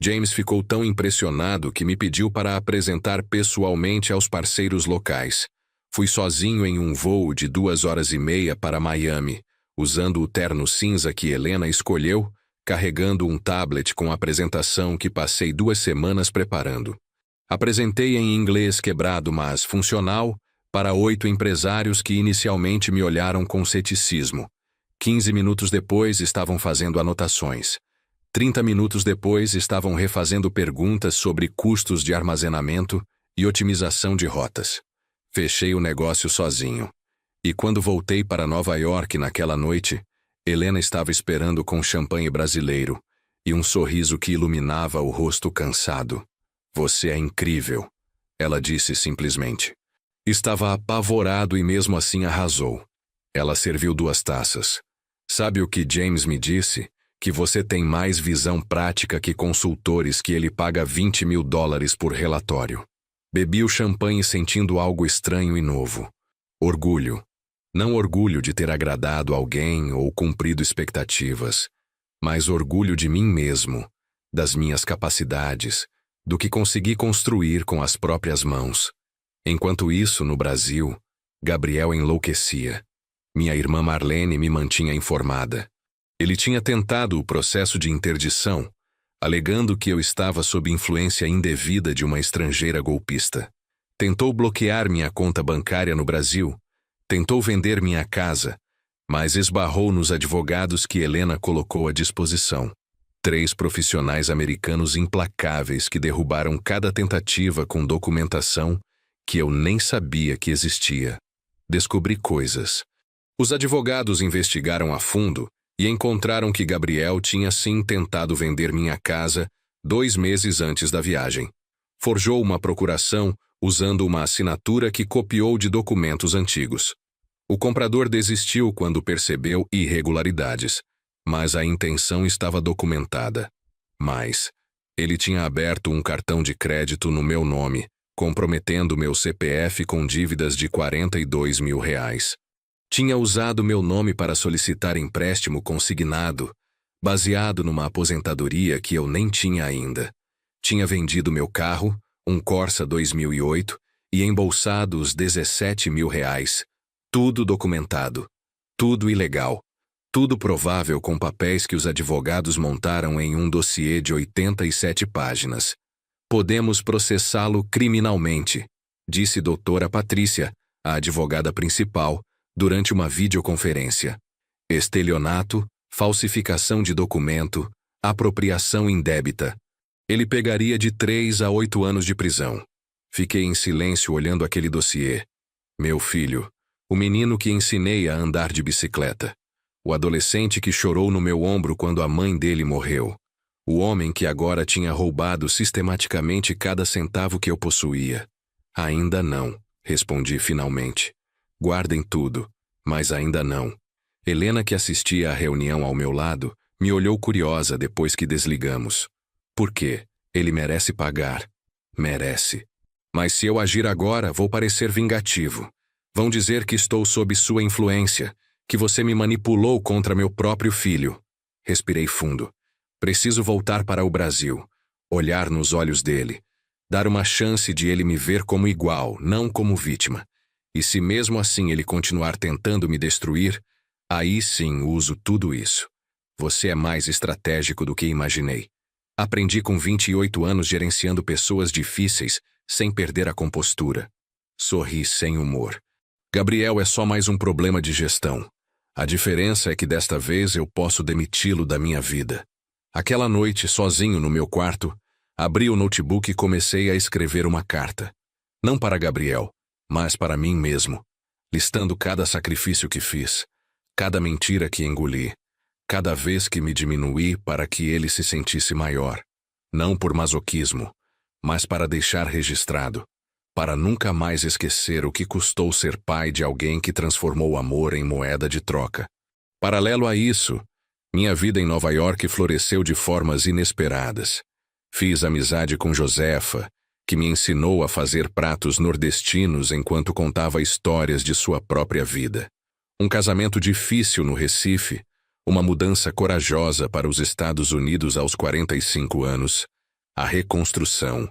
James ficou tão impressionado que me pediu para apresentar pessoalmente aos parceiros locais. Fui sozinho em um voo de 2h30 para Miami, usando o terno cinza que Helena escolheu, carregando um tablet com apresentação que passei 2 semanas preparando. Apresentei em inglês quebrado, mas funcional, para 8 empresários que inicialmente me olharam com ceticismo. 15 minutos depois estavam fazendo anotações. 30 minutos depois estavam refazendo perguntas sobre custos de armazenamento e otimização de rotas. Fechei o negócio sozinho. E quando voltei para Nova York naquela noite, Helena estava esperando com champanhe brasileiro e um sorriso que iluminava o rosto cansado. Você é incrível, ela disse simplesmente. Estava apavorado e mesmo assim arrasou. Ela serviu 2 taças. Sabe o que James me disse? Que você tem mais visão prática que consultores que ele paga $20.000 por relatório. Bebi o champanhe sentindo algo estranho e novo. Orgulho. Não orgulho de ter agradado alguém ou cumprido expectativas, mas orgulho de mim mesmo, das minhas capacidades, do que consegui construir com as próprias mãos. Enquanto isso, no Brasil, Gabriel enlouquecia. Minha irmã Marlene me mantinha informada. Ele tinha tentado o processo de interdição, alegando que eu estava sob influência indevida de uma estrangeira golpista. Tentou bloquear minha conta bancária no Brasil, tentou vender minha casa, mas esbarrou nos advogados que Helena colocou à disposição. 3 profissionais americanos implacáveis que derrubaram cada tentativa com documentação que eu nem sabia que existia. Descobri coisas. Os advogados investigaram a fundo e encontraram que Gabriel tinha sim tentado vender minha casa 2 meses antes da viagem. Forjou uma procuração usando uma assinatura que copiou de documentos antigos. O comprador desistiu quando percebeu irregularidades, mas a intenção estava documentada. Mas ele tinha aberto um cartão de crédito no meu nome, comprometendo meu CPF com dívidas de R$42.000. Tinha usado meu nome para solicitar empréstimo consignado, baseado numa aposentadoria que eu nem tinha ainda. Tinha vendido meu carro, um Corsa 2008, e embolsado os R$17.000. Tudo documentado. Tudo ilegal. Tudo provável com papéis que os advogados montaram em um dossiê de 87 páginas. Podemos processá-lo criminalmente, disse doutora Patrícia, a advogada principal, durante uma videoconferência. Estelionato, falsificação de documento, apropriação indébita. Ele pegaria de 3 a 8 anos de prisão. Fiquei em silêncio olhando aquele dossiê. Meu filho, o menino que ensinei a andar de bicicleta. O adolescente que chorou no meu ombro quando a mãe dele morreu. O homem que agora tinha roubado sistematicamente cada centavo que eu possuía. Ainda não, respondi finalmente. Guardem tudo, mas ainda não. Helena, que assistia à reunião ao meu lado, me olhou curiosa depois que desligamos. Por quê? Ele merece pagar. Merece. Mas se eu agir agora, vou parecer vingativo. Vão dizer que estou sob sua influência, que você me manipulou contra meu próprio filho. Respirei fundo. Preciso voltar para o Brasil, olhar nos olhos dele, dar uma chance de ele me ver como igual, não como vítima. E se mesmo assim ele continuar tentando me destruir, aí sim uso tudo isso. Você é mais estratégico do que imaginei. Aprendi com 28 anos gerenciando pessoas difíceis, sem perder a compostura. Sorri sem humor. Gabriel é só mais um problema de gestão. A diferença é que desta vez eu posso demiti-lo da minha vida. Aquela noite, sozinho no meu quarto, abri o notebook e comecei a escrever uma carta. Não para Gabriel, mas para mim mesmo, listando cada sacrifício que fiz, cada mentira que engoli, cada vez que me diminuí para que ele se sentisse maior. Não por masoquismo, mas para deixar registrado, para nunca mais esquecer o que custou ser pai de alguém que transformou o amor em moeda de troca. Paralelo a isso, minha vida em Nova York floresceu de formas inesperadas. Fiz amizade com Josefa, que me ensinou a fazer pratos nordestinos enquanto contava histórias de sua própria vida. Um casamento difícil no Recife, uma mudança corajosa para os Estados Unidos aos 45 anos, a reconstrução.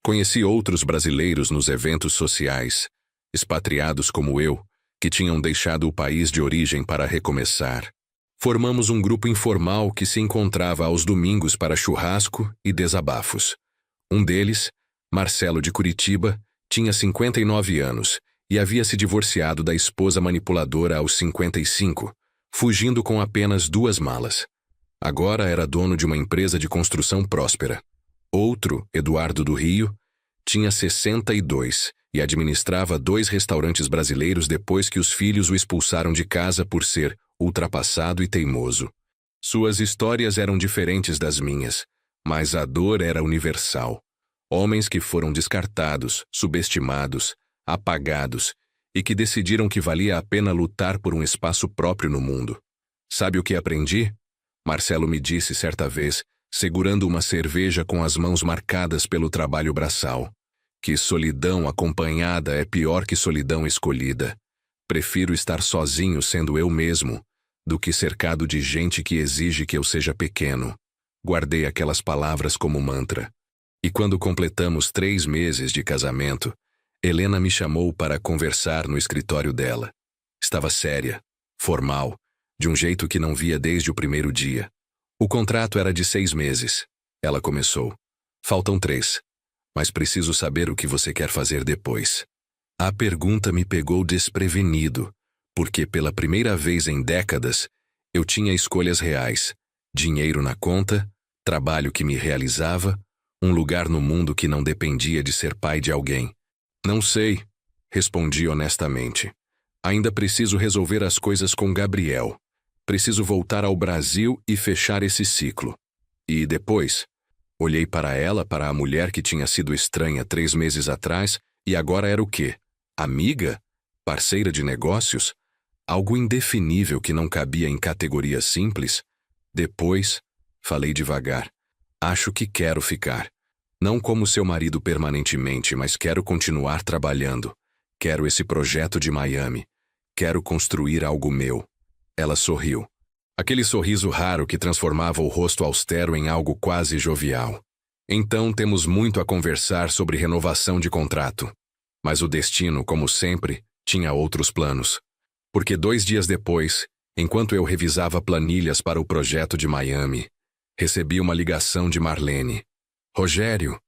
Conheci outros brasileiros nos eventos sociais, expatriados como eu, que tinham deixado o país de origem para recomeçar. Formamos um grupo informal que se encontrava aos domingos para churrasco e desabafos. Um deles, Marcelo de Curitiba, tinha 59 anos e havia se divorciado da esposa manipuladora aos 55, fugindo com apenas 2 malas. Agora era dono de uma empresa de construção próspera. Outro, Eduardo do Rio, tinha 62 e administrava 2 restaurantes brasileiros depois que os filhos o expulsaram de casa por ser ultrapassado e teimoso. Suas histórias eram diferentes das minhas, mas a dor era universal. Homens que foram descartados, subestimados, apagados e que decidiram que valia a pena lutar por um espaço próprio no mundo. Sabe o que aprendi? Marcelo me disse certa vez, segurando uma cerveja com as mãos marcadas pelo trabalho braçal. Que solidão acompanhada é pior que solidão escolhida. Prefiro estar sozinho sendo eu mesmo, do que cercado de gente que exige que eu seja pequeno. Guardei aquelas palavras como mantra. E quando completamos 3 meses de casamento, Helena me chamou para conversar no escritório dela. Estava séria, formal, de um jeito que não via desde o primeiro dia. O contrato era de 6 meses. Ela começou. Faltam 3. Mas preciso saber o que você quer fazer depois. A pergunta me pegou desprevenido, porque pela primeira vez em décadas, eu tinha escolhas reais. Dinheiro na conta, trabalho que me realizava, um lugar no mundo que não dependia de ser pai de alguém. Não sei, respondi honestamente. Ainda preciso resolver as coisas com Gabriel. Preciso voltar ao Brasil e fechar esse ciclo. E depois, olhei para ela, para a mulher que tinha sido estranha 3 meses atrás, e agora era o quê? Amiga? Parceira de negócios? Algo indefinível que não cabia em categorias simples? Depois, falei devagar. Acho que quero ficar. Não como seu marido permanentemente, mas quero continuar trabalhando. Quero esse projeto de Miami. Quero construir algo meu. Ela sorriu. Aquele sorriso raro que transformava o rosto austero em algo quase jovial. Então temos muito a conversar sobre renovação de contrato. Mas o destino, como sempre, tinha outros planos. Porque 2 dias depois, Enquanto eu revisava planilhas para o projeto de Miami, recebi uma ligação de Marlene. Rogério.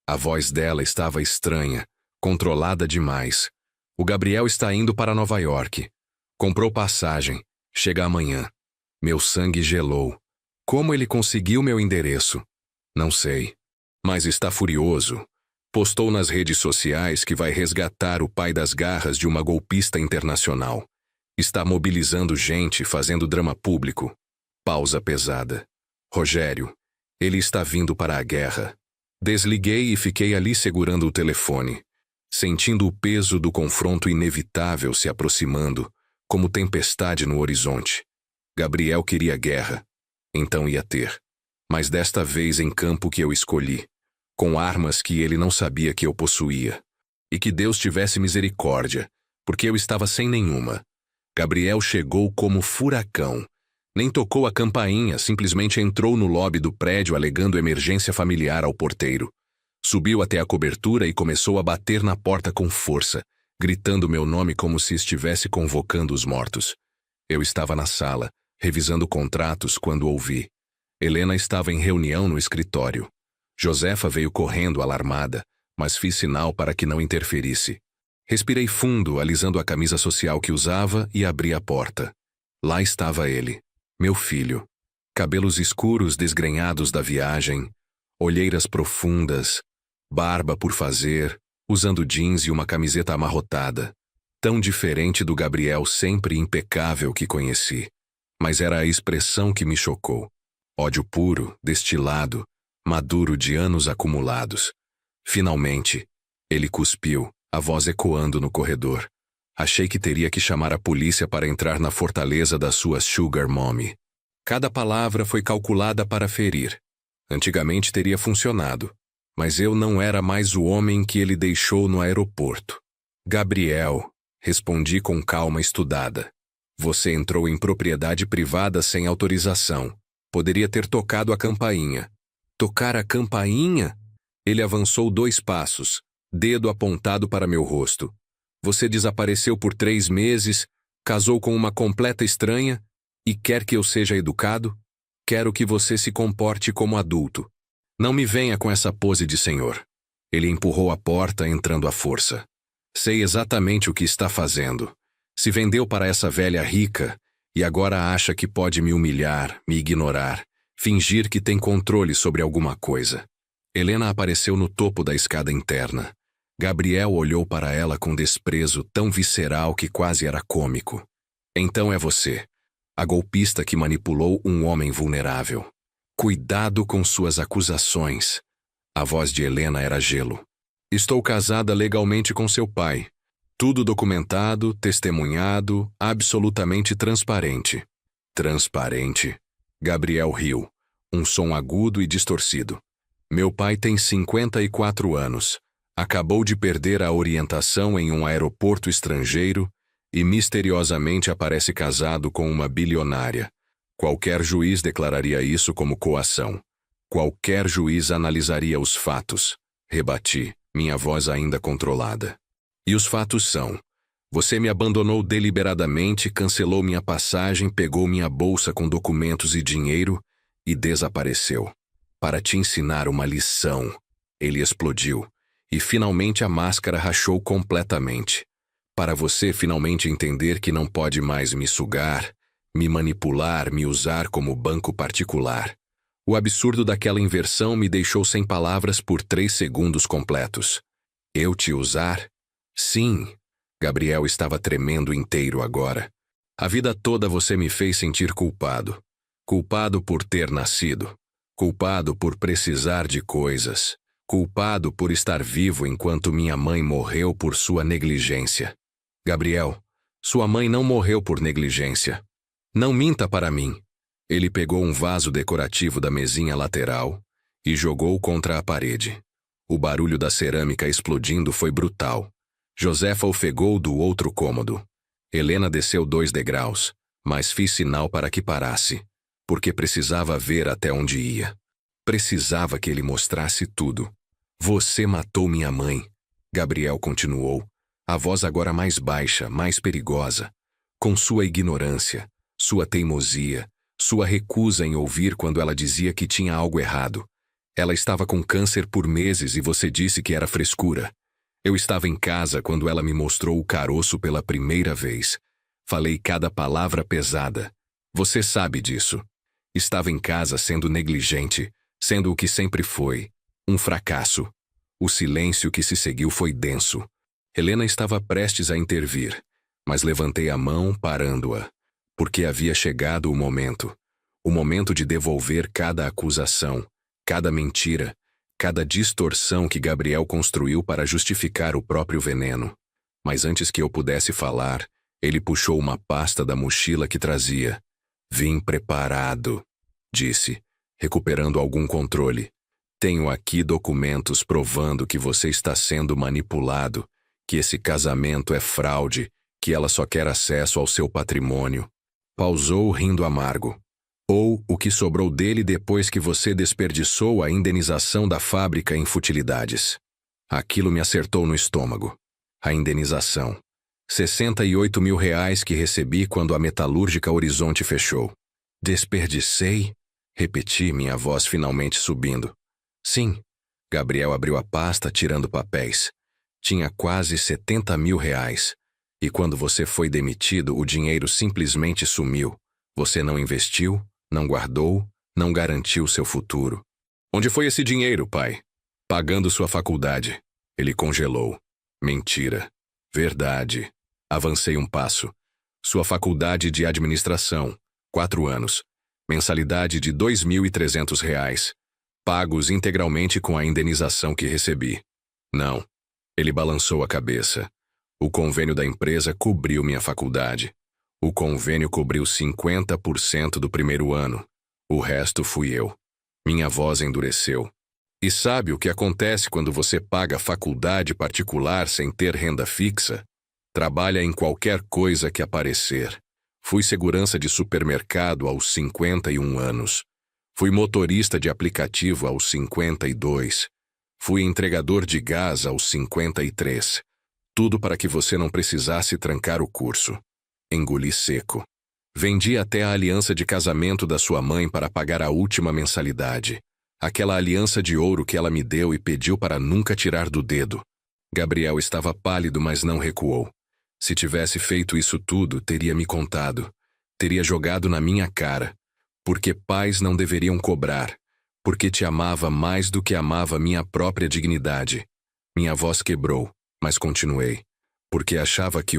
A voz dela estava estranha, controlada demais. O Gabriel está indo para Nova York. Comprou passagem. Chega amanhã. Meu sangue gelou. Como ele conseguiu meu endereço? Não sei. Mas está furioso. Postou nas redes sociais que vai resgatar o pai das garras de uma golpista internacional. Está mobilizando gente, fazendo drama público. Pausa pesada. Rogério, ele está vindo para a guerra. Desliguei e fiquei ali segurando o telefone, sentindo o peso do confronto inevitável se aproximando, como tempestade no horizonte. Gabriel queria guerra, então ia ter. Mas desta vez em campo que eu escolhi, com armas que ele não sabia que eu possuía. E que Deus tivesse misericórdia, porque eu estava sem nenhuma. Gabriel chegou como furacão. Nem tocou a campainha, simplesmente entrou no lobby do prédio alegando emergência familiar ao porteiro. Subiu até a cobertura e começou a bater na porta com força, gritando meu nome como se estivesse convocando os mortos. Eu estava na sala, revisando contratos quando ouvi. Helena estava em reunião no escritório. Josefa veio correndo alarmada, mas fiz sinal para que não interferisse. Respirei fundo, alisando a camisa social que usava e abri a porta. Lá estava ele. Meu filho, cabelos escuros desgrenhados da viagem, olheiras profundas, barba por fazer, usando jeans e uma camiseta amarrotada, tão diferente do Gabriel sempre impecável que conheci. Mas era a expressão que me chocou. Ódio puro, destilado, maduro de anos acumulados. Finalmente, ele cuspiu, a voz ecoando no corredor. Achei que teria que chamar a polícia para entrar na fortaleza da sua Sugar Mommy. Cada palavra foi calculada para ferir. Antigamente teria funcionado, mas eu não era mais o homem que ele deixou no aeroporto. Gabriel, respondi com calma estudada. Você entrou em propriedade privada sem autorização. Poderia ter tocado a campainha. Tocar a campainha? Ele avançou 2 passos, dedo apontado para meu rosto. Você desapareceu por 3 meses, casou com uma completa estranha e quer que eu seja educado? Quero que você se comporte como adulto. Não me venha com essa pose de senhor. Ele empurrou a porta, entrando à força. Sei exatamente o que está fazendo. Se vendeu para essa velha rica e agora acha que pode me humilhar, me ignorar, fingir que tem controle sobre alguma coisa. Helena apareceu no topo da escada interna. Gabriel olhou para ela com desprezo tão visceral que quase era cômico. Então é você, a golpista que manipulou um homem vulnerável. Cuidado com suas acusações. A voz de Helena era gelo. Estou casada legalmente com seu pai. Tudo documentado, testemunhado, absolutamente transparente. Transparente? Gabriel riu, um som agudo e distorcido. Meu pai tem 54 anos. Acabou de perder a orientação em um aeroporto estrangeiro e misteriosamente aparece casado com uma bilionária. Qualquer juiz declararia isso como coação. Qualquer juiz analisaria os fatos. Rebati, minha voz ainda controlada. E os fatos são: você me abandonou deliberadamente, cancelou minha passagem, pegou minha bolsa com documentos e dinheiro e desapareceu. Para te ensinar uma lição. Ele explodiu. E finalmente a máscara rachou completamente. Para você finalmente entender que não pode mais me sugar, me manipular, me usar como banco particular. O absurdo daquela inversão me deixou sem palavras por 3 segundos completos. Eu te usar? Sim. Gabriel estava tremendo inteiro agora. A vida toda você me fez sentir culpado. Culpado por ter nascido. Culpado por precisar de coisas. Culpado por estar vivo enquanto minha mãe morreu por sua negligência. Gabriel, sua mãe não morreu por negligência. Não minta para mim. Ele pegou um vaso decorativo da mesinha lateral e jogou contra a parede. O barulho da cerâmica explodindo foi brutal. Josefa ofegou do outro cômodo. Helena desceu 2 degraus, mas fiz sinal para que parasse, porque precisava ver até onde ia. Precisava que ele mostrasse tudo. Você matou minha mãe, Gabriel continuou, a voz agora mais baixa, mais perigosa. Com sua ignorância, Sua teimosia, sua recusa em ouvir quando ela dizia que tinha algo errado. Ela estava com câncer por meses e você disse que era frescura. Eu estava em casa quando ela me mostrou o caroço pela primeira vez. Falei cada palavra pesada. Você sabe disso. Estava em casa sendo negligente, sendo o que sempre foi, um fracasso. O silêncio que se seguiu foi denso. Helena estava prestes a intervir, mas levantei a mão parando-a, porque havia chegado o momento de devolver cada acusação, cada mentira, cada distorção que Gabriel construiu para justificar o próprio veneno. Mas antes que eu pudesse falar, ele puxou uma pasta da mochila que trazia. Vim preparado, disse, recuperando algum controle. Tenho aqui documentos provando que você está sendo manipulado, que esse casamento é fraude, que ela só quer acesso ao seu patrimônio. Pausou rindo amargo. Ou o que sobrou dele depois que você desperdiçou a indenização da fábrica em futilidades. Aquilo me acertou no estômago. A indenização. 68 mil reais que recebi quando a metalúrgica Horizonte fechou. Desperdicei? Repeti, minha voz finalmente subindo. Sim. Gabriel abriu a pasta, tirando papéis. Tinha quase 70 mil reais. E quando você foi demitido, o dinheiro simplesmente sumiu. Você não investiu, não guardou, não garantiu seu futuro. Onde foi esse dinheiro, pai? Pagando sua faculdade. Ele congelou. Mentira. Verdade. Avancei um passo. Sua faculdade de administração. 4 anos. Mensalidade de R$ 2.300. Pagos integralmente com a indenização que recebi. Não. Ele balançou a cabeça. O convênio da empresa cobriu minha faculdade. O convênio cobriu 50% do primeiro ano. O resto fui eu. Minha voz endureceu. E sabe o que acontece quando você paga faculdade particular sem ter renda fixa? Trabalha em qualquer coisa que aparecer. Fui segurança de supermercado aos 51 anos. Fui motorista de aplicativo aos 52. Fui entregador de gás aos 53. Tudo para que você não precisasse trancar o curso. Engoli seco. Vendi até a aliança de casamento da sua mãe para pagar a última mensalidade. Aquela aliança de ouro que ela me deu e pediu para nunca tirar do dedo. Gabriel estava pálido, mas não recuou. Se tivesse feito isso tudo, teria me contado. Teria jogado na minha cara. Porque pais não deveriam cobrar. Porque te amava mais do que amava minha própria dignidade. Minha voz quebrou, mas continuei. Porque achava que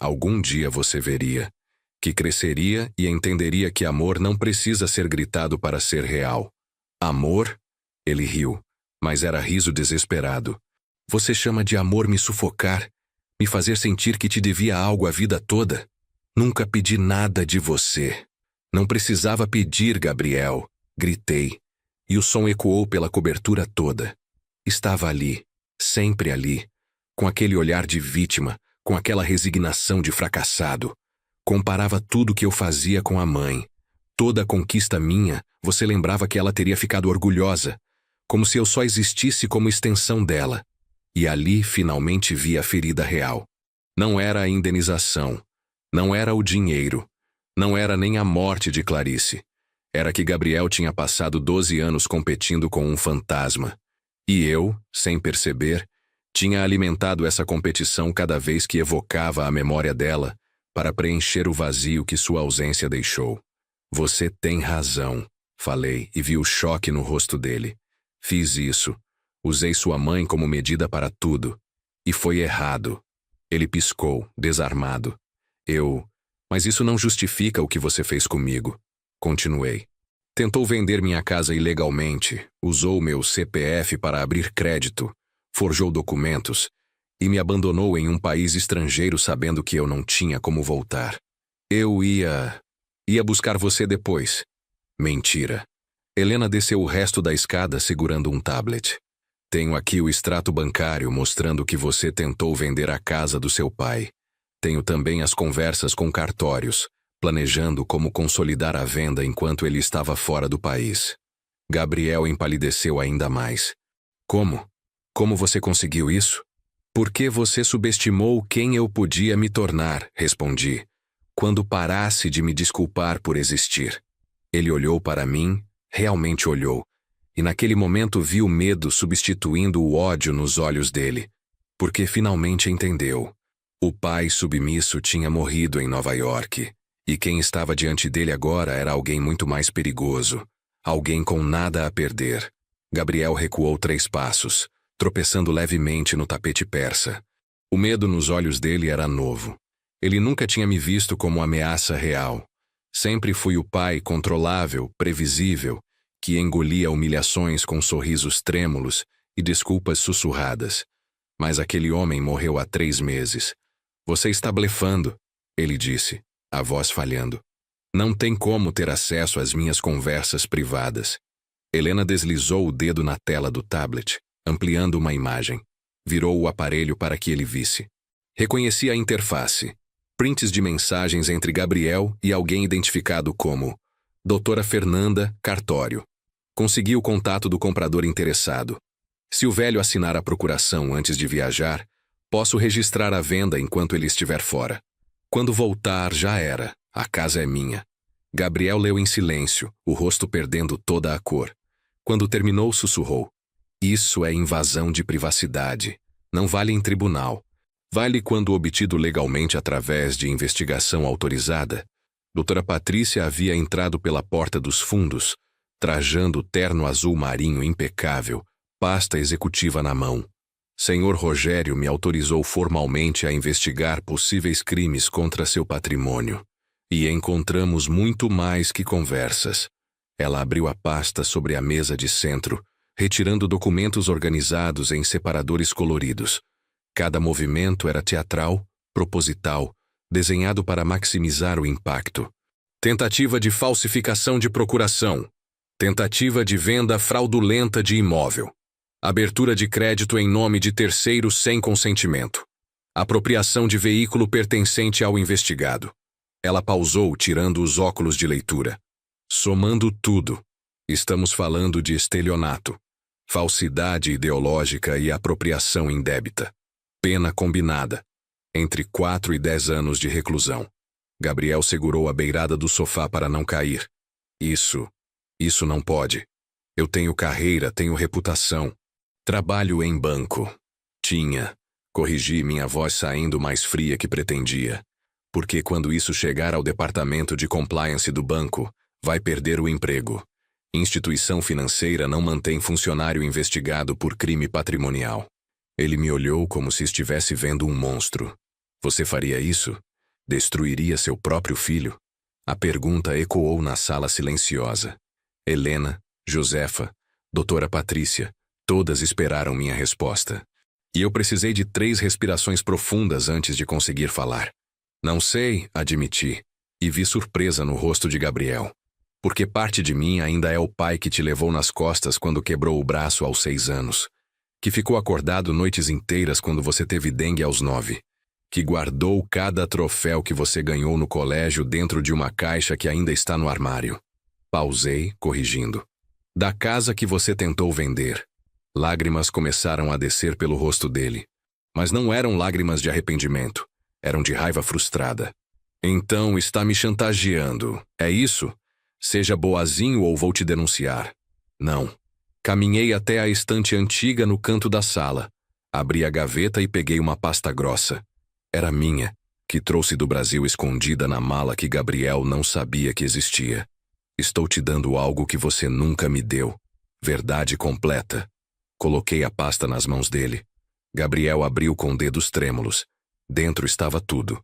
algum dia você veria. Que cresceria e entenderia que amor não precisa ser gritado para ser real. Amor? Ele riu, mas era riso desesperado. Você chama de amor me sufocar? Me fazer sentir que te devia algo a vida toda? Nunca pedi nada de você. Não precisava pedir, Gabriel. Gritei. E o som ecoou pela cobertura toda. Estava ali, sempre ali, com aquele olhar de vítima, com aquela resignação de fracassado. Comparava tudo que eu fazia com a mãe. Toda a conquista minha, você lembrava que ela teria ficado orgulhosa, como se eu só existisse como extensão dela. E ali finalmente vi a ferida real. Não era a indenização, não era o dinheiro, não era nem a morte de Clarice. Era que Gabriel tinha passado 12 anos competindo com um fantasma. E eu, sem perceber, tinha alimentado essa competição cada vez que evocava a memória dela para preencher o vazio que sua ausência deixou. Você tem razão, falei e vi o choque no rosto dele. Fiz isso. Usei sua mãe como medida para tudo. E foi errado. Ele piscou, desarmado. Mas isso não justifica o que você fez comigo. Continuei. Tentou vender minha casa ilegalmente, usou meu CPF para abrir crédito, forjou documentos e me abandonou em um país estrangeiro sabendo que eu não tinha como voltar. Eu ia buscar você depois. Mentira. Helena desceu o resto da escada segurando um tablet. Tenho aqui o extrato bancário mostrando que você tentou vender a casa do seu pai. Tenho também as conversas com cartórios, planejando como consolidar a venda enquanto ele estava fora do país. Gabriel empalideceu ainda mais. Como? Como você conseguiu isso? Porque você subestimou quem eu podia me tornar, respondi. Quando parasse de me desculpar por existir. Ele olhou para mim, realmente olhou, e naquele momento vi o medo substituindo o ódio nos olhos dele, porque finalmente entendeu. O pai submisso tinha morrido em Nova York, e quem estava diante dele agora era alguém muito mais perigoso, alguém com nada a perder. Gabriel recuou 3 passos, tropeçando levemente no tapete persa. O medo nos olhos dele era novo. Ele nunca tinha me visto como ameaça real. Sempre fui o pai controlável, previsível, que engolia humilhações com sorrisos trêmulos e desculpas sussurradas. Mas aquele homem morreu há 3 meses. Você está blefando, ele disse, a voz falhando. Não tem como ter acesso às minhas conversas privadas. Helena deslizou o dedo na tela do tablet, ampliando uma imagem. Virou o aparelho para que ele visse. Reconheci a interface. Prints de mensagens entre Gabriel e alguém identificado como Doutora Fernanda Cartório. Consegui o contato do comprador interessado. Se o velho assinar a procuração antes de viajar, posso registrar a venda enquanto ele estiver fora. Quando voltar, já era. A casa é minha. Gabriel leu em silêncio, o rosto perdendo toda a cor. Quando terminou, sussurrou. Isso é invasão de privacidade. Não vale em tribunal. Vale quando obtido legalmente através de investigação autorizada. Doutora Patrícia havia entrado pela porta dos fundos, trajando terno azul marinho impecável, pasta executiva na mão. Senhor Rogério me autorizou formalmente a investigar possíveis crimes contra seu patrimônio. E encontramos muito mais que conversas. Ela abriu a pasta sobre a mesa de centro, retirando documentos organizados em separadores coloridos. Cada movimento era teatral, proposital, desenhado para maximizar o impacto. Tentativa de falsificação de procuração. Tentativa de venda fraudulenta de imóvel. Abertura de crédito em nome de terceiro sem consentimento. Apropriação de veículo pertencente ao investigado. Ela pausou, tirando os óculos de leitura. Somando tudo, estamos falando de estelionato, falsidade ideológica e apropriação indébita. Pena combinada. Entre 4 e 10 anos de reclusão. Gabriel segurou a beirada do sofá para não cair. Isso não pode. Eu tenho carreira, tenho reputação. Trabalho em banco. Tinha. Corrigi, minha voz saindo mais fria que pretendia. Porque quando isso chegar ao departamento de compliance do banco, vai perder o emprego. Instituição financeira não mantém funcionário investigado por crime patrimonial. Ele me olhou como se estivesse vendo um monstro. Você faria isso? Destruiria seu próprio filho? A pergunta ecoou na sala silenciosa. Helena, Josefa, doutora Patrícia, todas esperaram minha resposta. E eu precisei de 3 respirações profundas antes de conseguir falar. Não sei, admiti, e vi surpresa no rosto de Gabriel. Porque parte de mim ainda é o pai que te levou nas costas quando quebrou o braço aos 6 anos. Que ficou acordado noites inteiras quando você teve dengue aos 9. Que guardou cada troféu que você ganhou no colégio dentro de uma caixa que ainda está no armário. Pausei, corrigindo. Da casa que você tentou vender. Lágrimas começaram a descer pelo rosto dele. Mas não eram lágrimas de arrependimento. Eram de raiva frustrada. Então está me chantageando, é isso? Seja boazinho ou vou te denunciar. Não. Caminhei até a estante antiga no canto da sala. Abri a gaveta e peguei uma pasta grossa. Era minha, que trouxe do Brasil escondida na mala que Gabriel não sabia que existia. Estou te dando algo que você nunca me deu. Verdade completa. Coloquei a pasta nas mãos dele. Gabriel abriu com dedos trêmulos. Dentro estava tudo.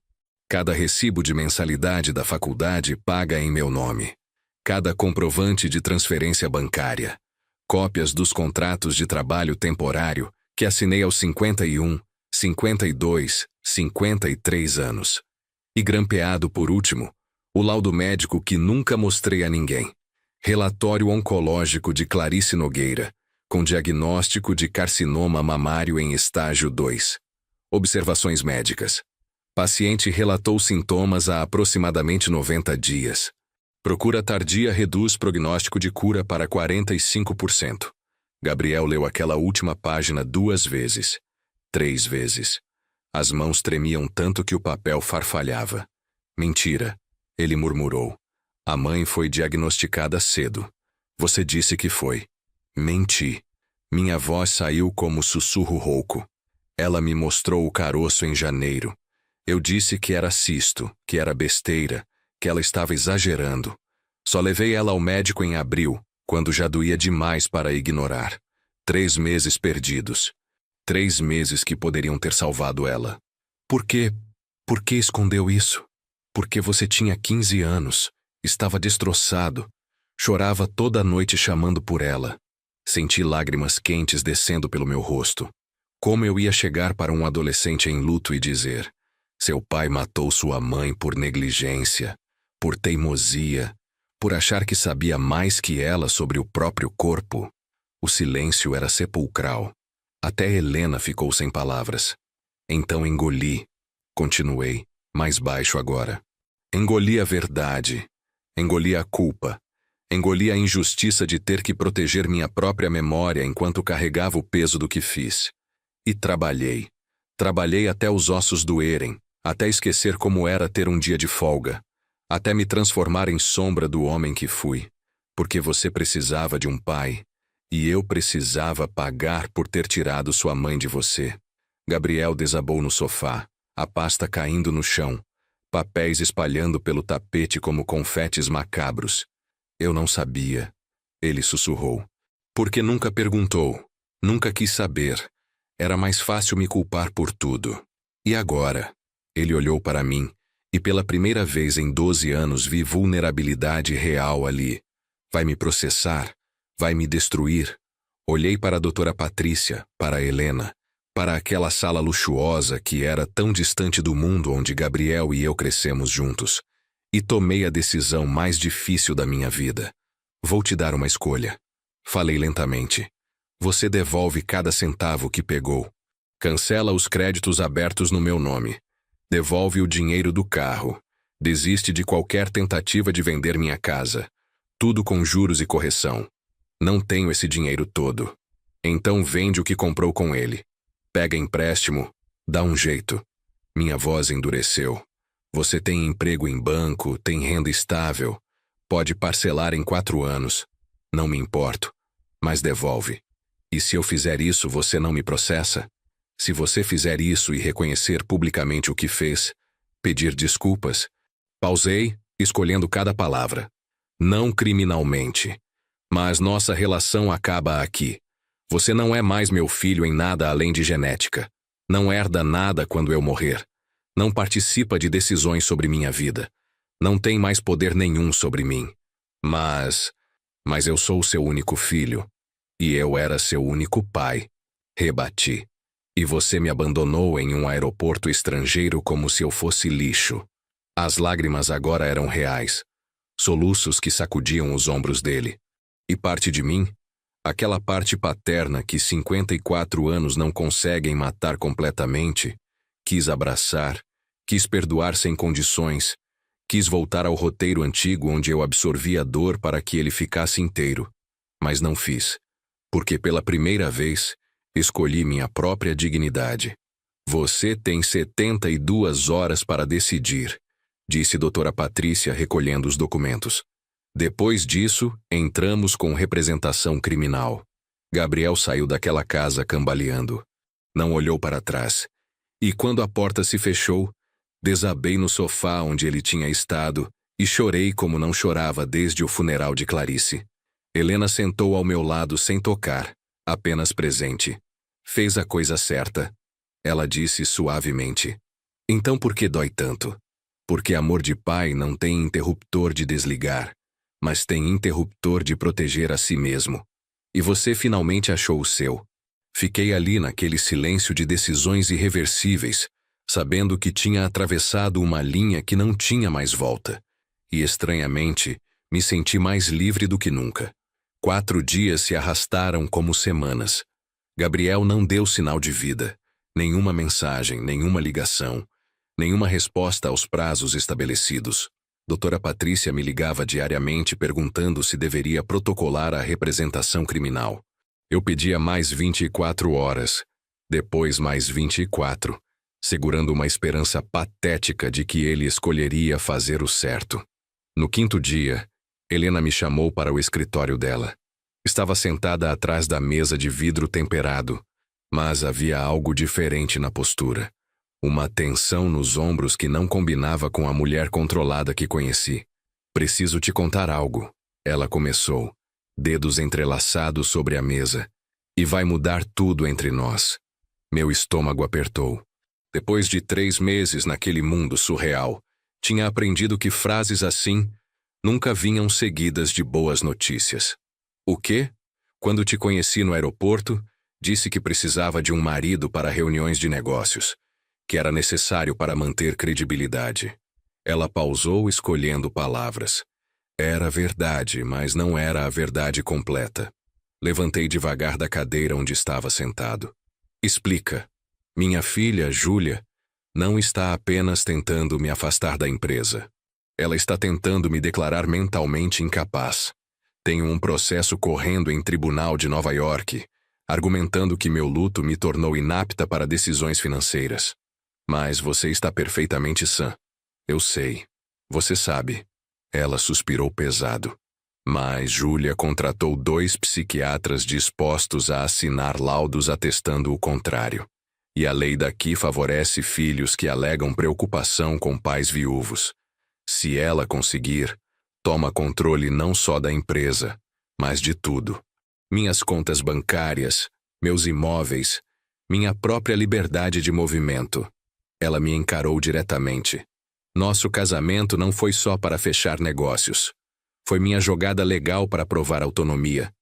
Cada recibo de mensalidade da faculdade paga em meu nome. Cada comprovante de transferência bancária. Cópias dos contratos de trabalho temporário que assinei aos 51, 52, 53 anos. E grampeado por último, o laudo médico que nunca mostrei a ninguém. Relatório oncológico de Clarice Nogueira, com diagnóstico de carcinoma mamário em estágio 2. Observações médicas. Paciente relatou sintomas há aproximadamente 90 dias. Procura tardia reduz prognóstico de cura para 45%. Gabriel leu aquela última página 2 vezes. 3 vezes. As mãos tremiam tanto que o papel farfalhava. Mentira, ele murmurou. A mãe foi diagnosticada cedo. Você disse que foi. Menti. Minha voz saiu como sussurro rouco. Ela me mostrou o caroço em janeiro. Eu disse que era cisto, que era besteira, que ela estava exagerando. Só levei ela ao médico em abril, quando já doía demais para ignorar. 3 meses perdidos. 3 meses que poderiam ter salvado ela. Por quê? Por que escondeu isso? Porque você tinha 15 anos, estava destroçado, chorava toda a noite chamando por ela. Senti lágrimas quentes descendo pelo meu rosto. Como eu ia chegar para um adolescente em luto e dizer: seu pai matou sua mãe por negligência, por teimosia, por achar que sabia mais que ela sobre o próprio corpo? O silêncio era sepulcral. Até Helena ficou sem palavras. Então engoli. Continuei, mais baixo agora. Engoli a verdade. Engoli a culpa. Engoli a injustiça de ter que proteger minha própria memória enquanto carregava o peso do que fiz. E trabalhei. Trabalhei até os ossos doerem, até esquecer como era ter um dia de folga, até me transformar em sombra do homem que fui, porque você precisava de um pai, e eu precisava pagar por ter tirado sua mãe de você. Gabriel desabou no sofá, a pasta caindo no chão, papéis espalhando pelo tapete como confetes macabros. Eu não sabia. Ele sussurrou. Porque nunca perguntou, nunca quis saber. Era mais fácil me culpar por tudo. E agora? Ele olhou para mim, e pela primeira vez em 12 anos vi vulnerabilidade real ali. Vai me processar? Vai me destruir? Olhei para a doutora Patrícia, para a Helena, para aquela sala luxuosa que era tão distante do mundo onde Gabriel e eu crescemos juntos, e tomei a decisão mais difícil da minha vida. Vou te dar uma escolha. Falei lentamente. Você devolve cada centavo que pegou. Cancela os créditos abertos no meu nome. Devolve o dinheiro do carro. Desiste de qualquer tentativa de vender minha casa. Tudo com juros e correção. Não tenho esse dinheiro todo. Então vende o que comprou com ele. Pega empréstimo, dá um jeito. Minha voz endureceu. Você tem emprego em banco, tem renda estável. Pode parcelar em 4 anos. Não me importo. Mas devolve. E se eu fizer isso, você não me processa? Se você fizer isso e reconhecer publicamente o que fez, pedir desculpas. Pausei, escolhendo cada palavra. Não criminalmente. Mas nossa relação acaba aqui. Você não é mais meu filho em nada além de genética. Não herda nada quando eu morrer. Não participa de decisões sobre minha vida. Não tem mais poder nenhum sobre mim. Mas eu sou seu único filho. E eu era seu único pai. Rebati. E você me abandonou em um aeroporto estrangeiro como se eu fosse lixo. As lágrimas agora eram reais. Soluços que sacudiam os ombros dele. E parte de mim, aquela parte paterna que 54 anos não conseguem matar completamente, quis abraçar, quis perdoar sem condições, quis voltar ao roteiro antigo onde eu absorvia a dor para que ele ficasse inteiro. Mas não fiz. Porque pela primeira vez, escolhi minha própria dignidade. Você tem 72 horas para decidir, disse doutora Patrícia recolhendo os documentos. Depois disso, entramos com representação criminal. Gabriel saiu daquela casa cambaleando. Não olhou para trás. E quando a porta se fechou, desabei no sofá onde ele tinha estado e chorei como não chorava desde o funeral de Clarice. Helena sentou ao meu lado sem tocar, apenas presente. Fez a coisa certa. Ela disse suavemente. Então por que dói tanto? Porque amor de pai não tem interruptor de desligar, mas tem interruptor de proteger a si mesmo. E você finalmente achou o seu. Fiquei ali naquele silêncio de decisões irreversíveis, sabendo que tinha atravessado uma linha que não tinha mais volta. E estranhamente, me senti mais livre do que nunca. 4 dias se arrastaram como semanas. Gabriel não deu sinal de vida, nenhuma mensagem, nenhuma ligação, nenhuma resposta aos prazos estabelecidos. Doutora Patrícia me ligava diariamente perguntando se deveria protocolar a representação criminal. Eu pedia mais 24 horas, depois mais 24, segurando uma esperança patética de que ele escolheria fazer o certo. No quinto dia, Helena me chamou para o escritório dela. Estava sentada atrás da mesa de vidro temperado, mas havia algo diferente na postura. Uma tensão nos ombros que não combinava com a mulher controlada que conheci. Preciso te contar algo, ela começou, dedos entrelaçados sobre a mesa. E vai mudar tudo entre nós. Meu estômago apertou. Depois de 3 meses naquele mundo surreal, tinha aprendido que frases assim nunca vinham seguidas de boas notícias. O quê? Quando te conheci no aeroporto, disse que precisava de um marido para reuniões de negócios, que era necessário para manter credibilidade. Ela pausou escolhendo palavras. Era verdade, mas não era a verdade completa. Levantei devagar da cadeira onde estava sentado. Explica. Minha filha, Júlia, não está apenas tentando me afastar da empresa. Ela está tentando me declarar mentalmente incapaz. Tenho um processo correndo em tribunal de Nova York, argumentando que meu luto me tornou inapta para decisões financeiras. Mas você está perfeitamente sã. Eu sei. Você sabe. Ela suspirou pesado. Mas Júlia contratou 2 psiquiatras dispostos a assinar laudos atestando o contrário. E a lei daqui favorece filhos que alegam preocupação com pais viúvos. Se ela conseguir, toma controle não só da empresa, mas de tudo. Minhas contas bancárias, meus imóveis, minha própria liberdade de movimento. Ela me encarou diretamente. Nosso casamento não foi só para fechar negócios. Foi minha jogada legal para provar autonomia.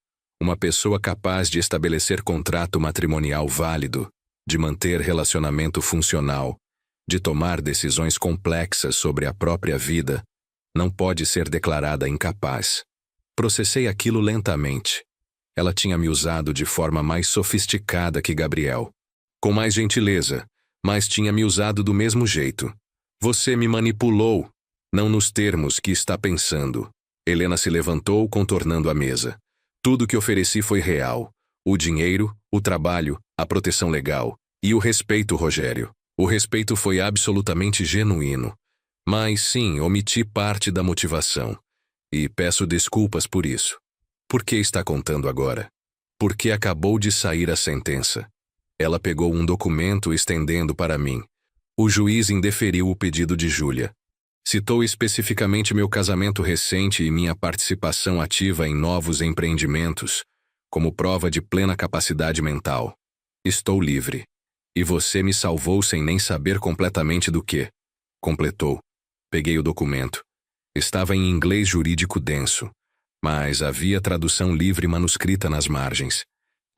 Uma pessoa capaz de estabelecer contrato matrimonial válido, de manter relacionamento funcional, de tomar decisões complexas sobre a própria vida, não pode ser declarada incapaz. Processei aquilo lentamente. Ela tinha me usado de forma mais sofisticada que Gabriel. Com mais gentileza, mas tinha me usado do mesmo jeito. Você me manipulou, não nos termos que está pensando. Helena se levantou, contornando a mesa. Tudo que ofereci foi real. O dinheiro, o trabalho, a proteção legal. E o respeito, Rogério. O respeito foi absolutamente genuíno. Mas sim, omiti parte da motivação. E peço desculpas por isso. Por que está contando agora? Porque acabou de sair a sentença. Ela pegou um documento estendendo para mim. O juiz indeferiu o pedido de Júlia. Citou especificamente meu casamento recente e minha participação ativa em novos empreendimentos, como prova de plena capacidade mental. Estou livre. E você me salvou sem nem saber completamente do que. Completou. Peguei o documento. Estava em inglês jurídico denso, mas havia tradução livre manuscrita nas margens.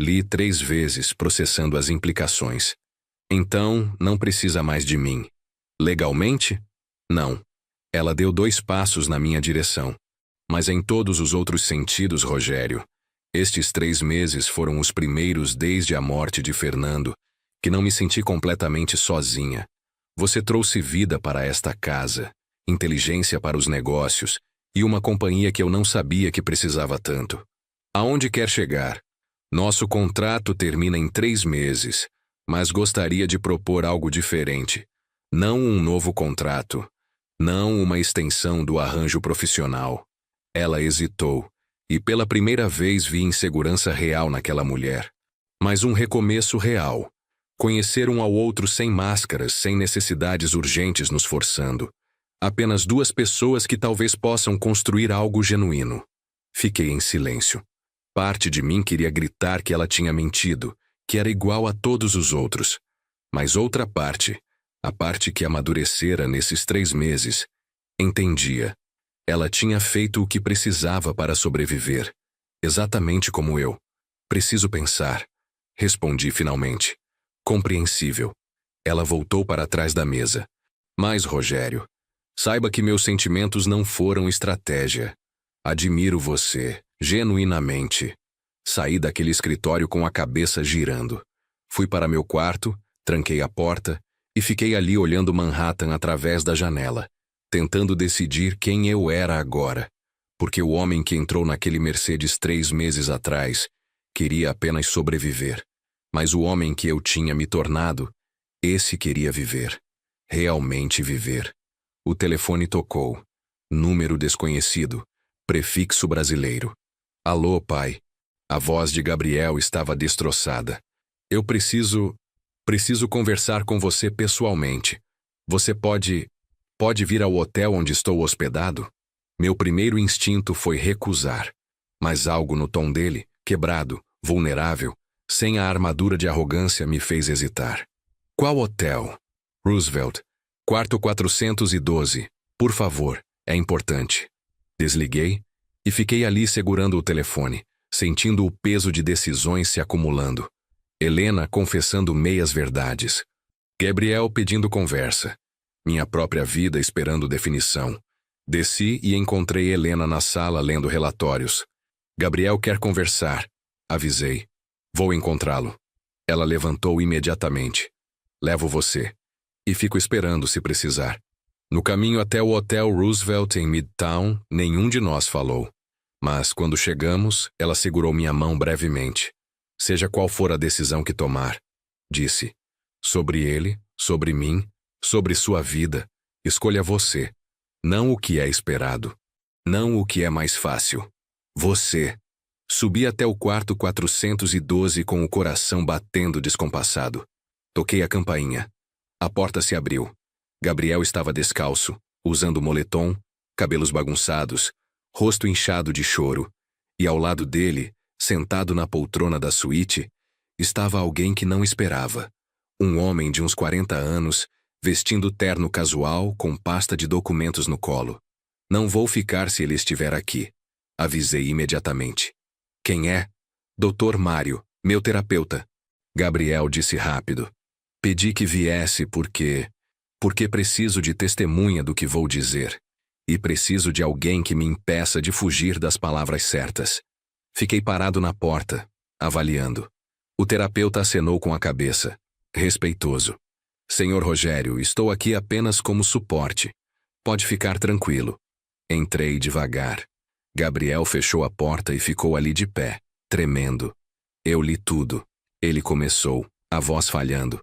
Li 3 vezes, processando as implicações. Então, não precisa mais de mim. Legalmente? Não. Ela deu 2 passos na minha direção. Mas em todos os outros sentidos, Rogério, estes 3 meses foram os primeiros desde a morte de Fernando, que não me senti completamente sozinha. Você trouxe vida para esta casa, inteligência para os negócios e uma companhia que eu não sabia que precisava tanto. Aonde quer chegar? Nosso contrato termina em 3 meses, mas gostaria de propor algo diferente. Não um novo contrato. Não uma extensão do arranjo profissional. Ela hesitou, e pela primeira vez vi insegurança real naquela mulher. Mas um recomeço real. Conhecer um ao outro sem máscaras, sem necessidades urgentes nos forçando. Apenas 2 pessoas que talvez possam construir algo genuíno. Fiquei em silêncio. Parte de mim queria gritar que ela tinha mentido, que era igual a todos os outros. Mas outra parte, a parte que amadurecera nesses 3 meses, entendia. Ela tinha feito o que precisava para sobreviver. Exatamente como eu. Preciso pensar. Respondi finalmente. Compreensível. Ela voltou para trás da mesa. Mas, Rogério, saiba que meus sentimentos não foram estratégia. Admiro você, genuinamente. Saí daquele escritório com a cabeça girando. Fui para meu quarto, tranquei a porta e fiquei ali olhando Manhattan através da janela, tentando decidir quem eu era agora, porque o homem que entrou naquele Mercedes 3 meses atrás queria apenas sobreviver, mas o homem que eu tinha me tornado Esse queria viver. Realmente viver. O telefone tocou. Número desconhecido. Prefixo brasileiro. Alô, pai. A voz de Gabriel estava destroçada. Eu preciso conversar com você pessoalmente. Você pode vir ao hotel onde estou hospedado? Meu primeiro instinto foi recusar. Mas algo no tom dele, quebrado, vulnerável, sem a armadura de arrogância, me fez hesitar. Qual hotel? Roosevelt. Quarto 412. Por favor, é importante. Desliguei e fiquei ali segurando o telefone, sentindo o peso de decisões se acumulando. Helena confessando meias verdades. Gabriel pedindo conversa. Minha própria vida esperando definição. Desci e encontrei Helena na sala lendo relatórios. Gabriel quer conversar. Avisei. Vou encontrá-lo. Ela levantou imediatamente. Levo você. E fico esperando se precisar. No caminho até o Hotel Roosevelt em Midtown, nenhum de nós falou. Mas, quando chegamos, ela segurou minha mão brevemente. Seja qual for a decisão que tomar, disse. Sobre ele, sobre mim, sobre sua vida, escolha você. Não o que é esperado. Não o que é mais fácil. Você. Subi até o quarto 412 com o coração batendo descompassado. Toquei a campainha. A porta se abriu. Gabriel estava descalço, usando moletom, cabelos bagunçados, rosto inchado de choro. E ao lado dele, sentado na poltrona da suíte, estava alguém que não esperava. Um homem de uns 40 anos, vestindo terno casual com pasta de documentos no colo. Não vou ficar se ele estiver aqui. Avisei imediatamente. Quem é? Dr. Mário, meu terapeuta. Gabriel disse rápido. Pedi que viesse porque preciso de testemunha do que vou dizer. E preciso de alguém que me impeça de fugir das palavras certas. Fiquei parado na porta, avaliando. O terapeuta acenou com a cabeça, respeitoso. Senhor Rogério, estou aqui apenas como suporte. Pode ficar tranquilo. Entrei devagar. Gabriel fechou a porta e ficou ali de pé, tremendo. Eu li tudo. Ele começou, a voz falhando.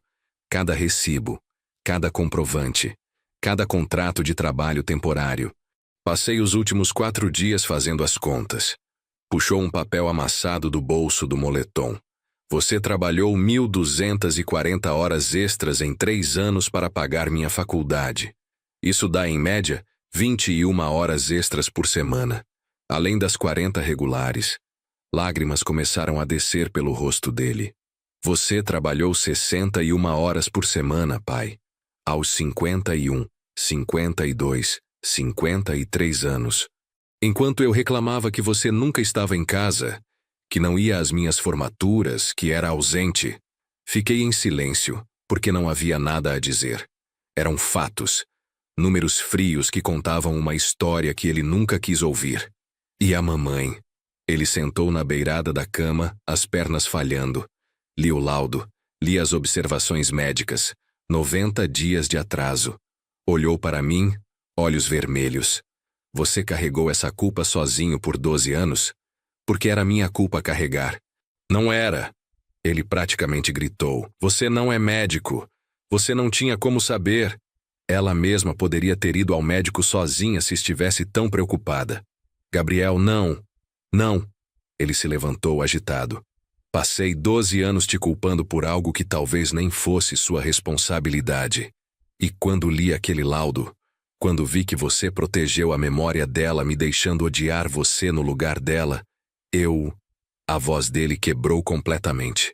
Cada recibo, cada comprovante, cada contrato de trabalho temporário. Passei os últimos 4 dias fazendo as contas. Puxou um papel amassado do bolso do moletom. Você trabalhou 1.240 horas extras em 3 anos para pagar minha faculdade. Isso dá, em média, 21 horas extras por semana, além das 40 regulares. Lágrimas começaram a descer pelo rosto dele. Você trabalhou 61 horas por semana, pai. Aos 51, 52, 53 anos. Enquanto eu reclamava que você nunca estava em casa, que não ia às minhas formaturas, que era ausente, fiquei em silêncio, porque não havia nada a dizer. Eram fatos, números frios que contavam uma história que ele nunca quis ouvir. E a mamãe? Ele sentou na beirada da cama, as pernas falhando. Li o laudo, li as observações médicas, 90 dias de atraso. Olhou para mim, olhos vermelhos. Você carregou essa culpa sozinho por 12 anos? Porque era minha culpa carregar. Não era. Ele praticamente gritou. Você não é médico. Você não tinha como saber. Ela mesma poderia ter ido ao médico sozinha se estivesse tão preocupada. Gabriel, não. Não. Ele se levantou agitado. Passei 12 anos te culpando por algo que talvez nem fosse sua responsabilidade. E quando li aquele laudo, quando vi que você protegeu a memória dela me deixando odiar você no lugar dela, A voz dele quebrou completamente.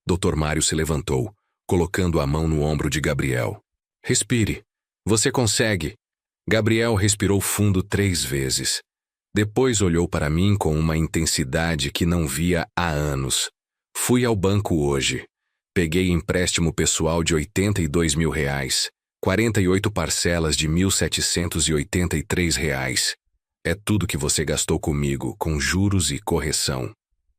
Dr. Mário se levantou, colocando a mão no ombro de Gabriel. Respire. Você consegue. Gabriel respirou fundo 3 vezes. Depois olhou para mim com uma intensidade que não via há anos. Fui ao banco hoje. Peguei empréstimo pessoal de R$82 mil, 48 parcelas de R$1.783. É tudo que você gastou comigo, com juros e correção.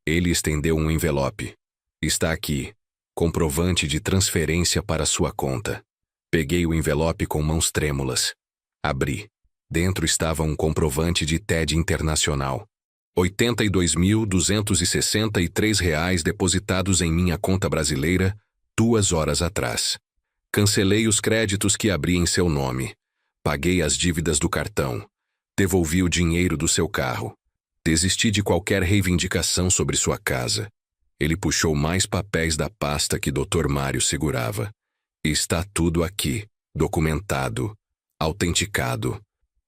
Ele estendeu um envelope. Está aqui. Comprovante de transferência para sua conta. Peguei o envelope com mãos trêmulas. Abri. Dentro estava um comprovante de TED Internacional. R$82.263 depositados em minha conta brasileira 2 horas atrás. Cancelei os créditos que abri em seu nome. Paguei as dívidas do cartão. Devolvi o dinheiro do seu carro. Desisti de qualquer reivindicação sobre sua casa. Ele puxou mais papéis da pasta que Dr. Mário segurava. Está tudo aqui, documentado, autenticado.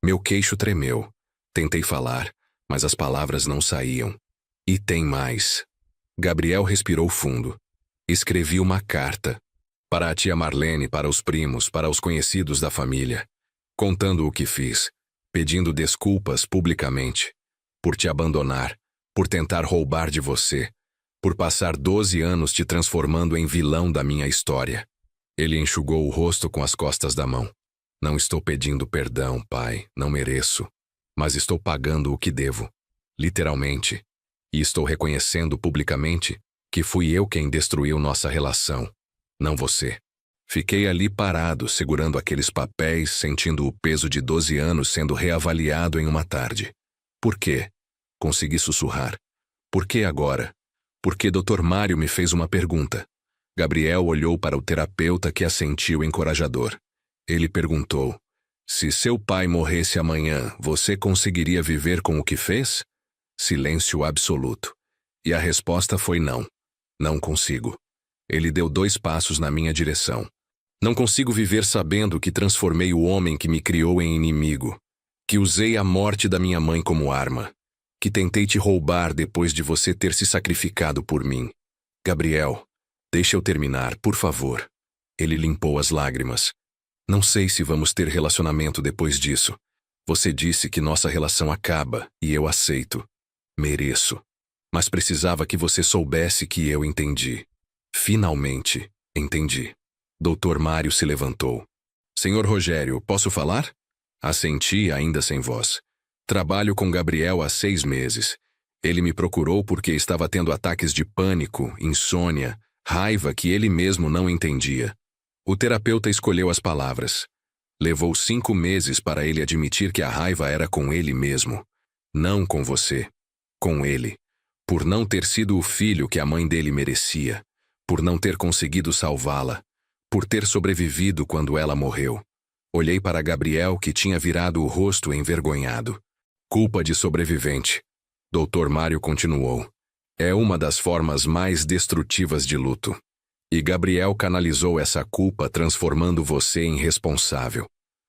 Meu queixo tremeu. Tentei falar, mas as palavras não saíam. E tem mais. Gabriel respirou fundo. Escrevi uma carta. Para a tia Marlene, para os primos, para os conhecidos da família. Contando o que fiz. Pedindo desculpas publicamente. Por te abandonar. Por tentar roubar de você. Por passar 12 anos te transformando em vilão da minha história. Ele enxugou o rosto com as costas da mão. Não estou pedindo perdão, pai, não mereço. Mas estou pagando o que devo. Literalmente. E estou reconhecendo publicamente que fui eu quem destruiu nossa relação. Não você. Fiquei ali parado, segurando aqueles papéis, sentindo o peso de 12 anos sendo reavaliado em uma tarde. Por quê? Consegui sussurrar. Por que agora? Porque Dr. Mário me fez uma pergunta. Gabriel olhou para o terapeuta que assentiu encorajador. Ele perguntou, se seu pai morresse amanhã, você conseguiria viver com o que fez? Silêncio absoluto. E a resposta foi não. Não consigo. Ele deu 2 passos na minha direção. Não consigo viver sabendo que transformei o homem que me criou em inimigo. Que usei a morte da minha mãe como arma. Que tentei te roubar depois de você ter se sacrificado por mim. Gabriel, deixa eu terminar, por favor. Ele limpou as lágrimas. Não sei se vamos ter relacionamento depois disso. Você disse que nossa relação acaba, e eu aceito. Mereço. Mas precisava que você soubesse que eu entendi. Finalmente, entendi. Dr. Mário se levantou. Senhor Rogério, posso falar? Assenti, ainda sem voz. Trabalho com Gabriel há 6 meses. Ele me procurou porque estava tendo ataques de pânico, insônia, raiva que ele mesmo não entendia. O terapeuta escolheu as palavras. Levou 5 meses para ele admitir que a raiva era com ele mesmo. Não com você. Com ele. Por não ter sido o filho que a mãe dele merecia. Por não ter conseguido salvá-la. Por ter sobrevivido quando ela morreu. Olhei para Gabriel, que tinha virado o rosto envergonhado. Culpa de sobrevivente. Dr. Mário continuou. É uma das formas mais destrutivas de luto. E Gabriel canalizou essa culpa transformando você em responsável.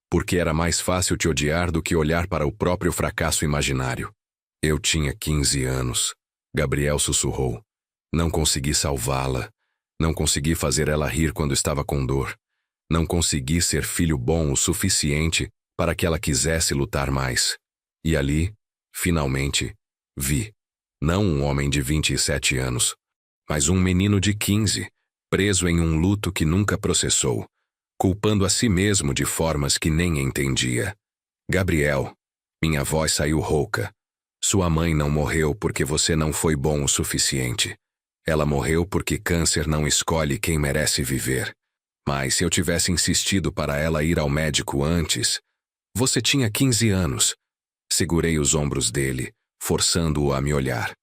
Porque era mais fácil te odiar do que olhar para o próprio fracasso imaginário. Eu tinha 15 anos. Gabriel sussurrou. Não consegui salvá-la. Não consegui fazer ela rir quando estava com dor. Não consegui ser filho bom o suficiente para que ela quisesse lutar mais. E ali, finalmente, vi. Não um homem de 27 anos, mas um menino de 15, preso em um luto que nunca processou, culpando a si mesmo de formas que nem entendia. Gabriel, minha voz saiu rouca. Sua mãe não morreu porque você não foi bom o suficiente. Ela morreu porque câncer não escolhe quem merece viver. Mas se eu tivesse insistido para ela ir ao médico antes... Você tinha 15 anos. Segurei os ombros dele, forçando-o a me olhar.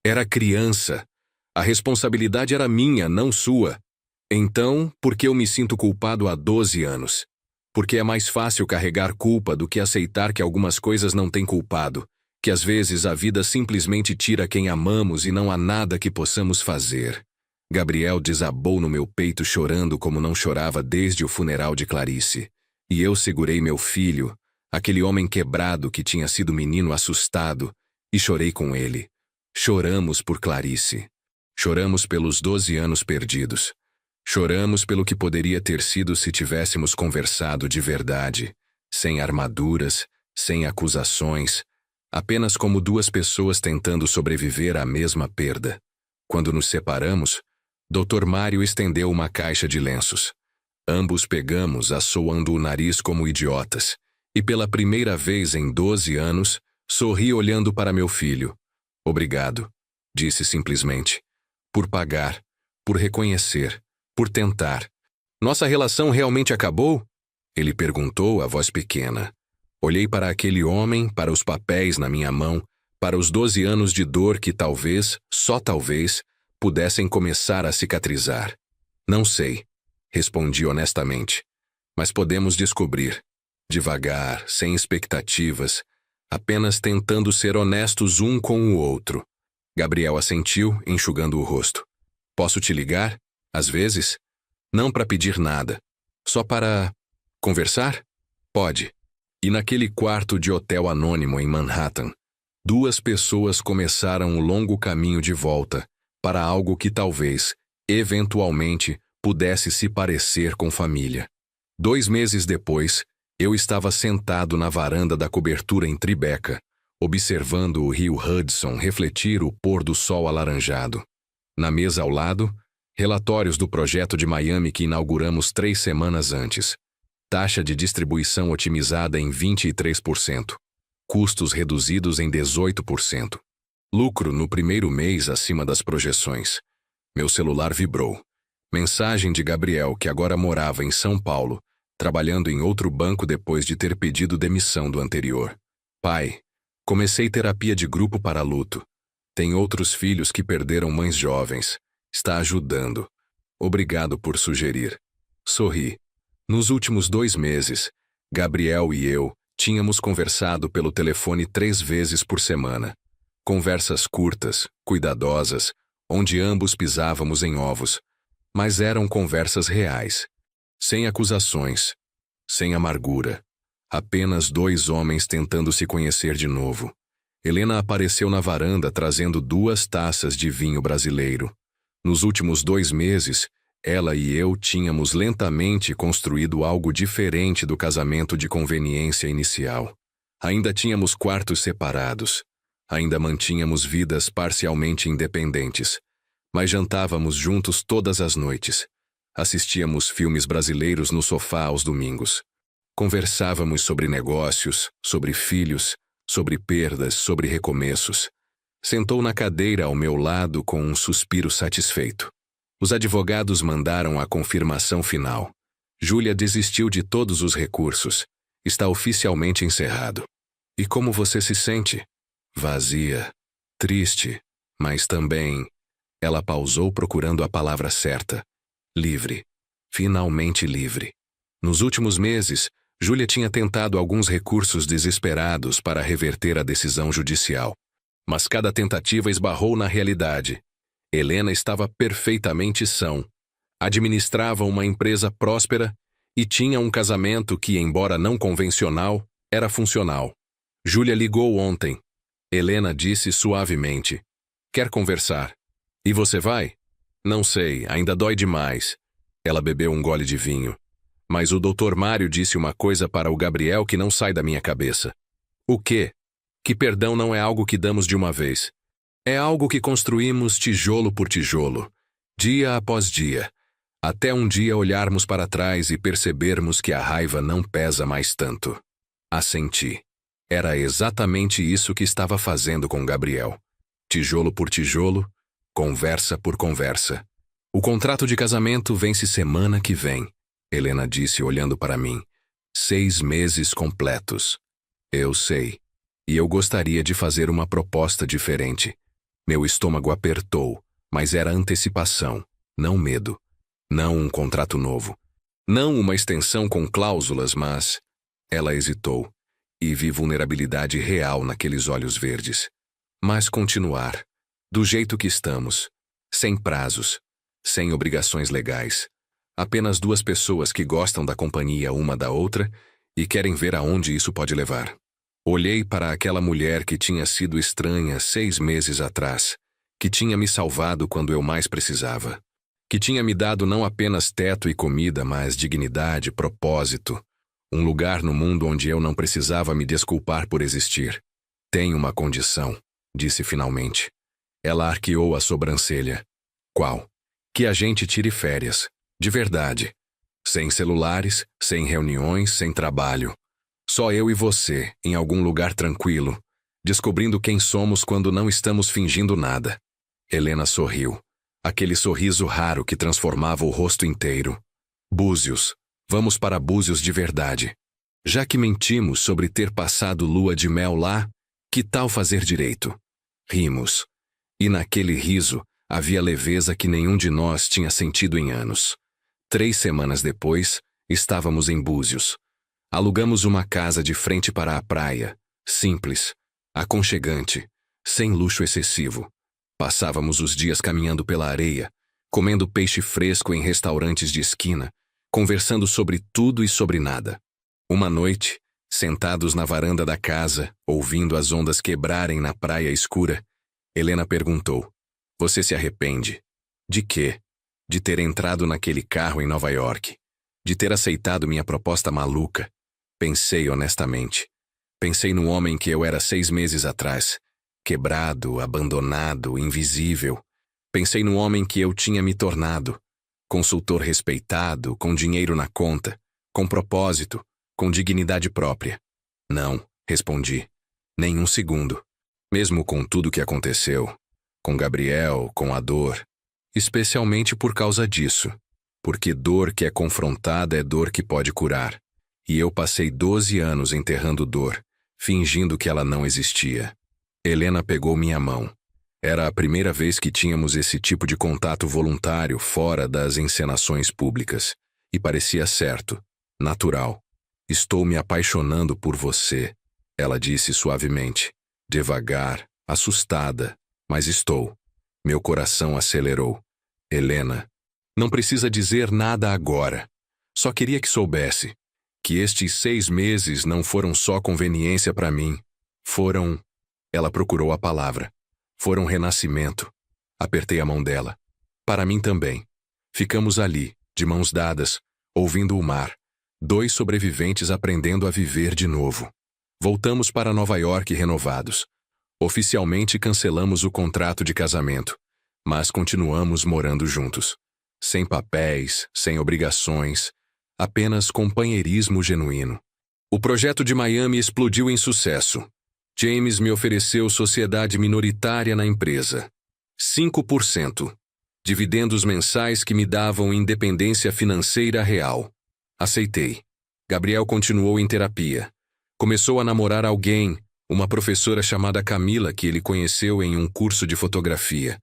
Era criança. A responsabilidade era minha, não sua. Então, por que eu me sinto culpado há 12 anos? Porque é mais fácil carregar culpa do que aceitar que algumas coisas não têm culpado, que às vezes a vida simplesmente tira quem amamos e não há nada que possamos fazer. Gabriel desabou no meu peito chorando como não chorava desde o funeral de Clarice. E eu segurei meu filho, aquele homem quebrado que tinha sido menino assustado, e chorei com ele. Choramos por Clarice. Choramos pelos 12 anos perdidos. Choramos pelo que poderia ter sido se tivéssemos conversado de verdade, sem armaduras, sem acusações, apenas como 2 pessoas tentando sobreviver à mesma perda. Quando nos separamos, Dr. Mário estendeu uma caixa de lenços. Ambos pegamos, assoando o nariz como idiotas, e pela primeira vez em 12 anos, sorri olhando para meu filho. Obrigado, disse simplesmente. Por pagar, por reconhecer, por tentar. Nossa relação realmente acabou? Ele perguntou, a voz pequena. Olhei para aquele homem, para os papéis na minha mão, para os 12 anos de dor que talvez, só talvez, pudessem começar a cicatrizar. Não sei. respondi honestamente. Mas podemos descobrir. Devagar, sem expectativas, apenas tentando ser honestos um com o outro. Gabriel assentiu, enxugando o rosto. Posso te ligar? Às vezes? Não para pedir nada. Só para... conversar? Pode. E naquele quarto de hotel anônimo em Manhattan, 2 pessoas começaram o longo caminho de volta para algo que talvez, eventualmente, pudesse se parecer com família. 2 meses depois, eu estava sentado na varanda da cobertura em Tribeca, observando o rio Hudson refletir o pôr do sol alaranjado. Na mesa ao lado, relatórios do projeto de Miami que inauguramos 3 semanas antes. Taxa de distribuição otimizada em 23%. Custos reduzidos em 18%. Lucro no primeiro mês acima das projeções. Meu celular vibrou. Mensagem de Gabriel, que agora morava em São Paulo, trabalhando em outro banco depois de ter pedido demissão do anterior. Pai, comecei terapia de grupo para luto. Tem outros filhos que perderam mães jovens. Está ajudando. Obrigado por sugerir. Sorri. Nos últimos 2 meses, Gabriel e eu tínhamos conversado pelo telefone 3 vezes por semana. Conversas curtas, cuidadosas, onde ambos pisávamos em ovos. Mas eram conversas reais. Sem acusações. Sem amargura. Apenas 2 homens tentando se conhecer de novo. Helena apareceu na varanda trazendo 2 taças de vinho brasileiro. Nos últimos 2 meses, ela e eu tínhamos lentamente construído algo diferente do casamento de conveniência inicial. Ainda tínhamos quartos separados. Ainda mantínhamos vidas parcialmente independentes. Mas jantávamos juntos todas as noites. Assistíamos filmes brasileiros no sofá aos domingos. Conversávamos sobre negócios, sobre filhos, sobre perdas, sobre recomeços. Sentou na cadeira ao meu lado com um suspiro satisfeito. Os advogados mandaram a confirmação final. Júlia desistiu de todos os recursos. Está oficialmente encerrado. E como você se sente? Vazia. Triste. Mas também... Ela pausou procurando a palavra certa. Livre. Finalmente livre. Nos últimos meses, Júlia tinha tentado alguns recursos desesperados para reverter a decisão judicial. Mas cada tentativa esbarrou na realidade. Helena estava perfeitamente sã. Administrava uma empresa próspera e tinha um casamento que, embora não convencional, era funcional. Júlia ligou ontem. Helena disse suavemente. Quer conversar? E você vai? Não sei, ainda dói demais. Ela bebeu um gole de vinho. Mas o Dr. Mário disse uma coisa para o Gabriel que não sai da minha cabeça. O quê? Que perdão não é algo que damos de uma vez. É algo que construímos tijolo por tijolo, dia após dia, até um dia olharmos para trás e percebermos que a raiva não pesa mais tanto. Assenti. Era exatamente isso que estava fazendo com Gabriel. Tijolo por tijolo, conversa por conversa. O contrato de casamento vence semana que vem, Helena disse olhando para mim. 6 meses completos. Eu sei. E eu gostaria de fazer uma proposta diferente. Meu estômago apertou, mas era antecipação, não medo. Não um contrato novo. Não uma extensão com cláusulas, mas... Ela hesitou, e vi vulnerabilidade real naqueles olhos verdes. Mas continuar. Do jeito que estamos. Sem prazos. Sem obrigações legais. Apenas 2 pessoas que gostam da companhia uma da outra e querem ver aonde isso pode levar. Olhei para aquela mulher que tinha sido estranha 6 meses atrás, que tinha me salvado quando eu mais precisava, que tinha me dado não apenas teto e comida, mas dignidade, propósito, um lugar no mundo onde eu não precisava me desculpar por existir. Tenho uma condição, disse finalmente. Ela arqueou a sobrancelha. Qual? Que a gente tire férias, de verdade. Sem celulares, sem reuniões, sem trabalho. Só eu e você, em algum lugar tranquilo, descobrindo quem somos quando não estamos fingindo nada. Helena sorriu. Aquele sorriso raro que transformava o rosto inteiro. Búzios. Vamos para Búzios de verdade. Já que mentimos sobre ter passado lua de mel lá, que tal fazer direito? Rimos. E naquele riso havia leveza que nenhum de nós tinha sentido em anos. 3 semanas depois, estávamos em Búzios. Alugamos uma casa de frente para a praia, simples, aconchegante, sem luxo excessivo. Passávamos os dias caminhando pela areia, comendo peixe fresco em restaurantes de esquina, conversando sobre tudo e sobre nada. Uma noite, sentados na varanda da casa, ouvindo as ondas quebrarem na praia escura, Helena perguntou: "Você se arrepende? De quê? De ter entrado naquele carro em Nova York? De ter aceitado minha proposta maluca?" Pensei honestamente. Pensei no homem que eu era 6 meses atrás, quebrado, abandonado, invisível. Pensei no homem que eu tinha me tornado, consultor respeitado, com dinheiro na conta, com propósito, com dignidade própria. "Não", respondi. "Nem um segundo. Mesmo com tudo que aconteceu, com Gabriel, com a dor, especialmente por causa disso, porque dor que é confrontada é dor que pode curar. E eu passei 12 anos enterrando dor, fingindo que ela não existia." Helena pegou minha mão. Era a primeira vez que tínhamos esse tipo de contato voluntário fora das encenações públicas. E parecia certo, natural. "Estou me apaixonando por você", ela disse suavemente. Devagar, assustada, mas estou. Meu coração acelerou. "Helena, não precisa dizer nada agora. Só queria que soubesse que estes 6 meses não foram só conveniência para mim. Foram..." Ela procurou a palavra. "Foram renascimento." Apertei a mão dela. "Para mim também." Ficamos ali, de mãos dadas, ouvindo o mar. 2 sobreviventes aprendendo a viver de novo. Voltamos para Nova York renovados. Oficialmente cancelamos o contrato de casamento, mas continuamos morando juntos. Sem papéis, sem obrigações, apenas companheirismo genuíno. O projeto de Miami explodiu em sucesso. James me ofereceu sociedade minoritária na empresa. 5%. Dividendos mensais que me davam independência financeira real. Aceitei. Gabriel continuou em terapia. Começou a namorar alguém, uma professora chamada Camila que ele conheceu em um curso de fotografia.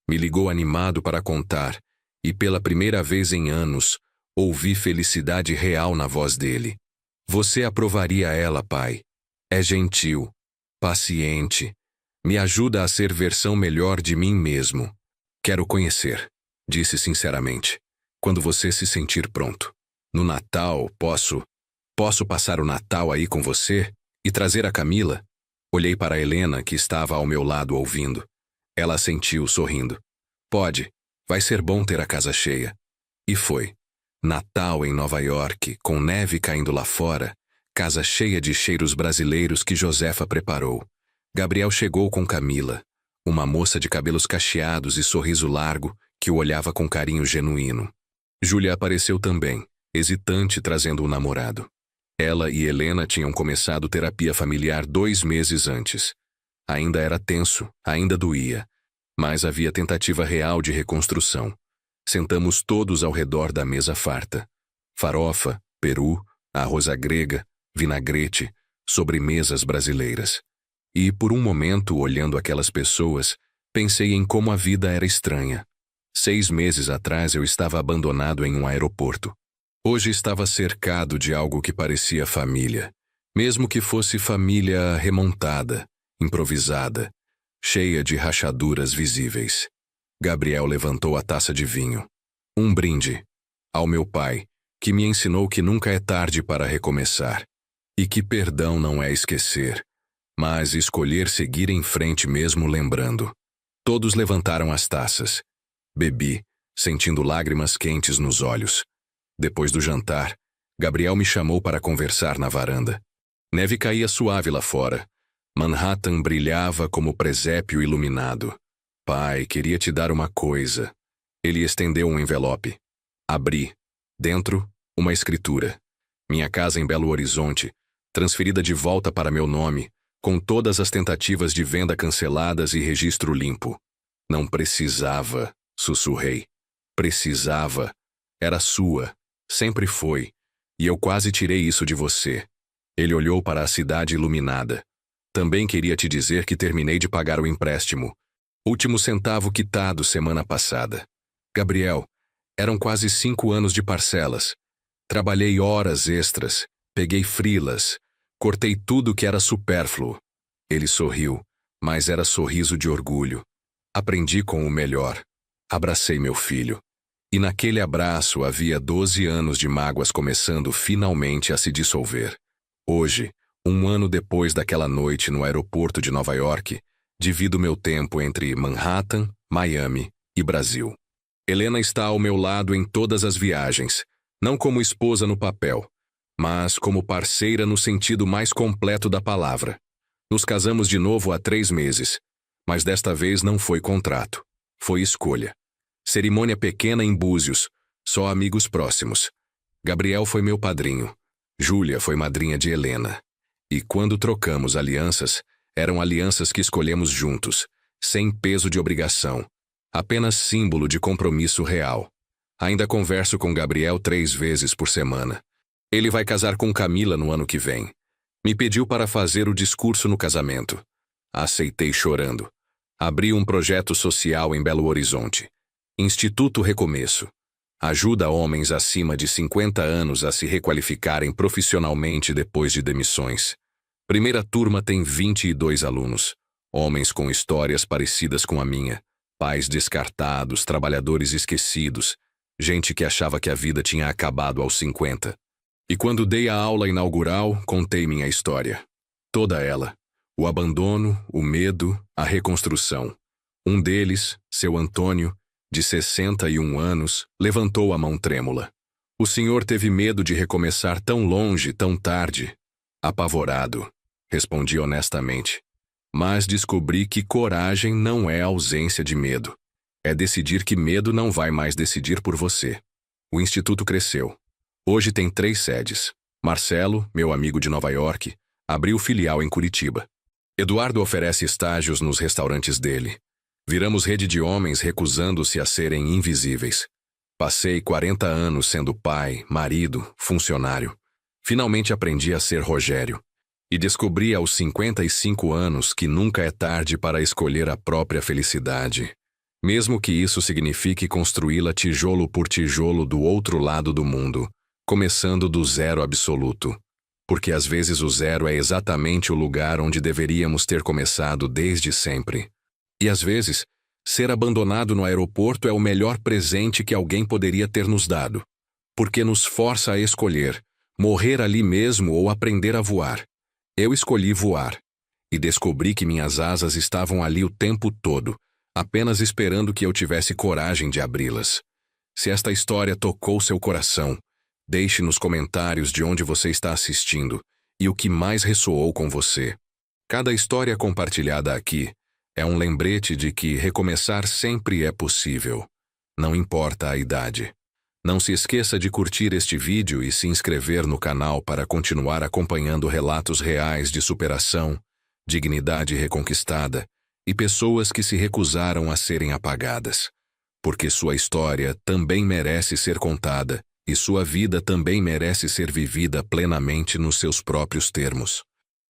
Me ligou animado para contar, e pela primeira vez em anos, ouvi felicidade real na voz dele. "Você aprovaria ela, pai. É gentil, paciente, me ajuda a ser versão melhor de mim mesmo. Quero conhecer", disse sinceramente. "Quando você se sentir pronto. No Natal, posso passar o Natal aí com você e trazer a Camila?" Olhei para Helena, que estava ao meu lado ouvindo. Ela assentiu, sorrindo. "Pode. Vai ser bom ter a casa cheia." E foi. Natal em Nova York, com neve caindo lá fora, casa cheia de cheiros brasileiros que Josefa preparou. Gabriel chegou com Camila, uma moça de cabelos cacheados e sorriso largo que o olhava com carinho genuíno. Júlia apareceu também, hesitante, trazendo o namorado. Ela e Helena tinham começado terapia familiar 2 meses antes. Ainda era tenso, ainda doía, mas havia tentativa real de reconstrução. Sentamos todos ao redor da mesa farta. Farofa, peru, arroz à grega, vinagrete, sobremesas brasileiras. E, por um momento, olhando aquelas pessoas, pensei em como a vida era estranha. 6 meses atrás eu estava abandonado em um aeroporto. Hoje estava cercado de algo que parecia família, mesmo que fosse família remontada, improvisada, cheia de rachaduras visíveis. Gabriel levantou a taça de vinho. Um brinde ao meu pai, que me ensinou que nunca é tarde para recomeçar, e que perdão não é esquecer, mas escolher seguir em frente mesmo lembrando. Todos levantaram as taças. Bebi, sentindo lágrimas quentes nos olhos. Depois do jantar, Gabriel me chamou para conversar na varanda. Neve caía suave lá fora. Manhattan brilhava como presépio iluminado. "Pai, queria te dar uma coisa." Ele estendeu um envelope. Abri. Dentro, uma escritura. Minha casa em Belo Horizonte, transferida de volta para meu nome, com todas as tentativas de venda canceladas e registro limpo. "Não precisava", sussurrei. "Precisava. Era sua. Sempre foi. E eu quase tirei isso de você." Ele olhou para a cidade iluminada. "Também queria te dizer que terminei de pagar o empréstimo. Último centavo quitado semana passada." "Gabriel, Eram quase 5 anos de parcelas. Trabalhei horas extras, peguei freelas, cortei tudo que era supérfluo. Ele sorriu, mas era sorriso de orgulho. Aprendi com o melhor. Abracei meu filho. E naquele abraço havia 12 anos de mágoas começando finalmente a se dissolver. Hoje, 1 ano depois daquela noite no aeroporto de Nova York, divido meu tempo entre Manhattan, Miami e Brasil. Helena está ao meu lado em todas as viagens, não como esposa no papel, mas como parceira no sentido mais completo da palavra. Nos casamos de novo há 3 meses, mas desta vez não foi contrato, foi escolha. Cerimônia pequena em Búzios, só amigos próximos. Gabriel foi meu padrinho, Júlia foi madrinha de Helena. E quando trocamos alianças, eram alianças que escolhemos juntos, sem peso de obrigação, apenas símbolo de compromisso real. Ainda converso com Gabriel 3 vezes por semana. Ele vai casar com Camila no ano que vem. Me pediu para fazer o discurso no casamento. Aceitei chorando. Abri um projeto social em Belo Horizonte. Instituto Recomeço. Ajuda homens acima de 50 anos a se requalificarem profissionalmente depois de demissões. Primeira turma tem 22 alunos. Homens com histórias parecidas com a minha. Pais descartados, trabalhadores esquecidos. Gente que achava que a vida tinha acabado aos 50. E quando dei a aula inaugural, contei minha história. Toda ela. O abandono, o medo, a reconstrução. Um deles, seu Antônio, de 61 anos, levantou a mão trêmula. O senhor teve medo de recomeçar tão longe, tão tarde. Apavorado, respondi honestamente. Mas descobri que coragem não é ausência de medo. É decidir que medo não vai mais decidir por você. O instituto cresceu. Hoje tem 3 sedes. Marcelo, meu amigo de Nova York, abriu filial em Curitiba. Eduardo oferece estágios nos restaurantes dele. Viramos rede de homens recusando-se a serem invisíveis. Passei 40 anos sendo pai, marido, funcionário. Finalmente aprendi a ser Rogério. E descobri aos 55 anos que nunca é tarde para escolher a própria felicidade. Mesmo que isso signifique construí-la tijolo por tijolo do outro lado do mundo, começando do zero absoluto. Porque às vezes o zero é exatamente o lugar onde deveríamos ter começado desde sempre. E às vezes, ser abandonado no aeroporto é o melhor presente que alguém poderia ter nos dado. Porque nos força a escolher, morrer ali mesmo ou aprender a voar. Eu escolhi voar. E descobri que minhas asas estavam ali o tempo todo, apenas esperando que eu tivesse coragem de abri-las. Se esta história tocou seu coração, deixe nos comentários de onde você está assistindo e o que mais ressoou com você. Cada história compartilhada aqui é um lembrete de que recomeçar sempre é possível. Não importa a idade. Não se esqueça de curtir este vídeo e se inscrever no canal para continuar acompanhando relatos reais de superação, dignidade reconquistada e pessoas que se recusaram a serem apagadas. Porque sua história também merece ser contada e sua vida também merece ser vivida plenamente nos seus próprios termos.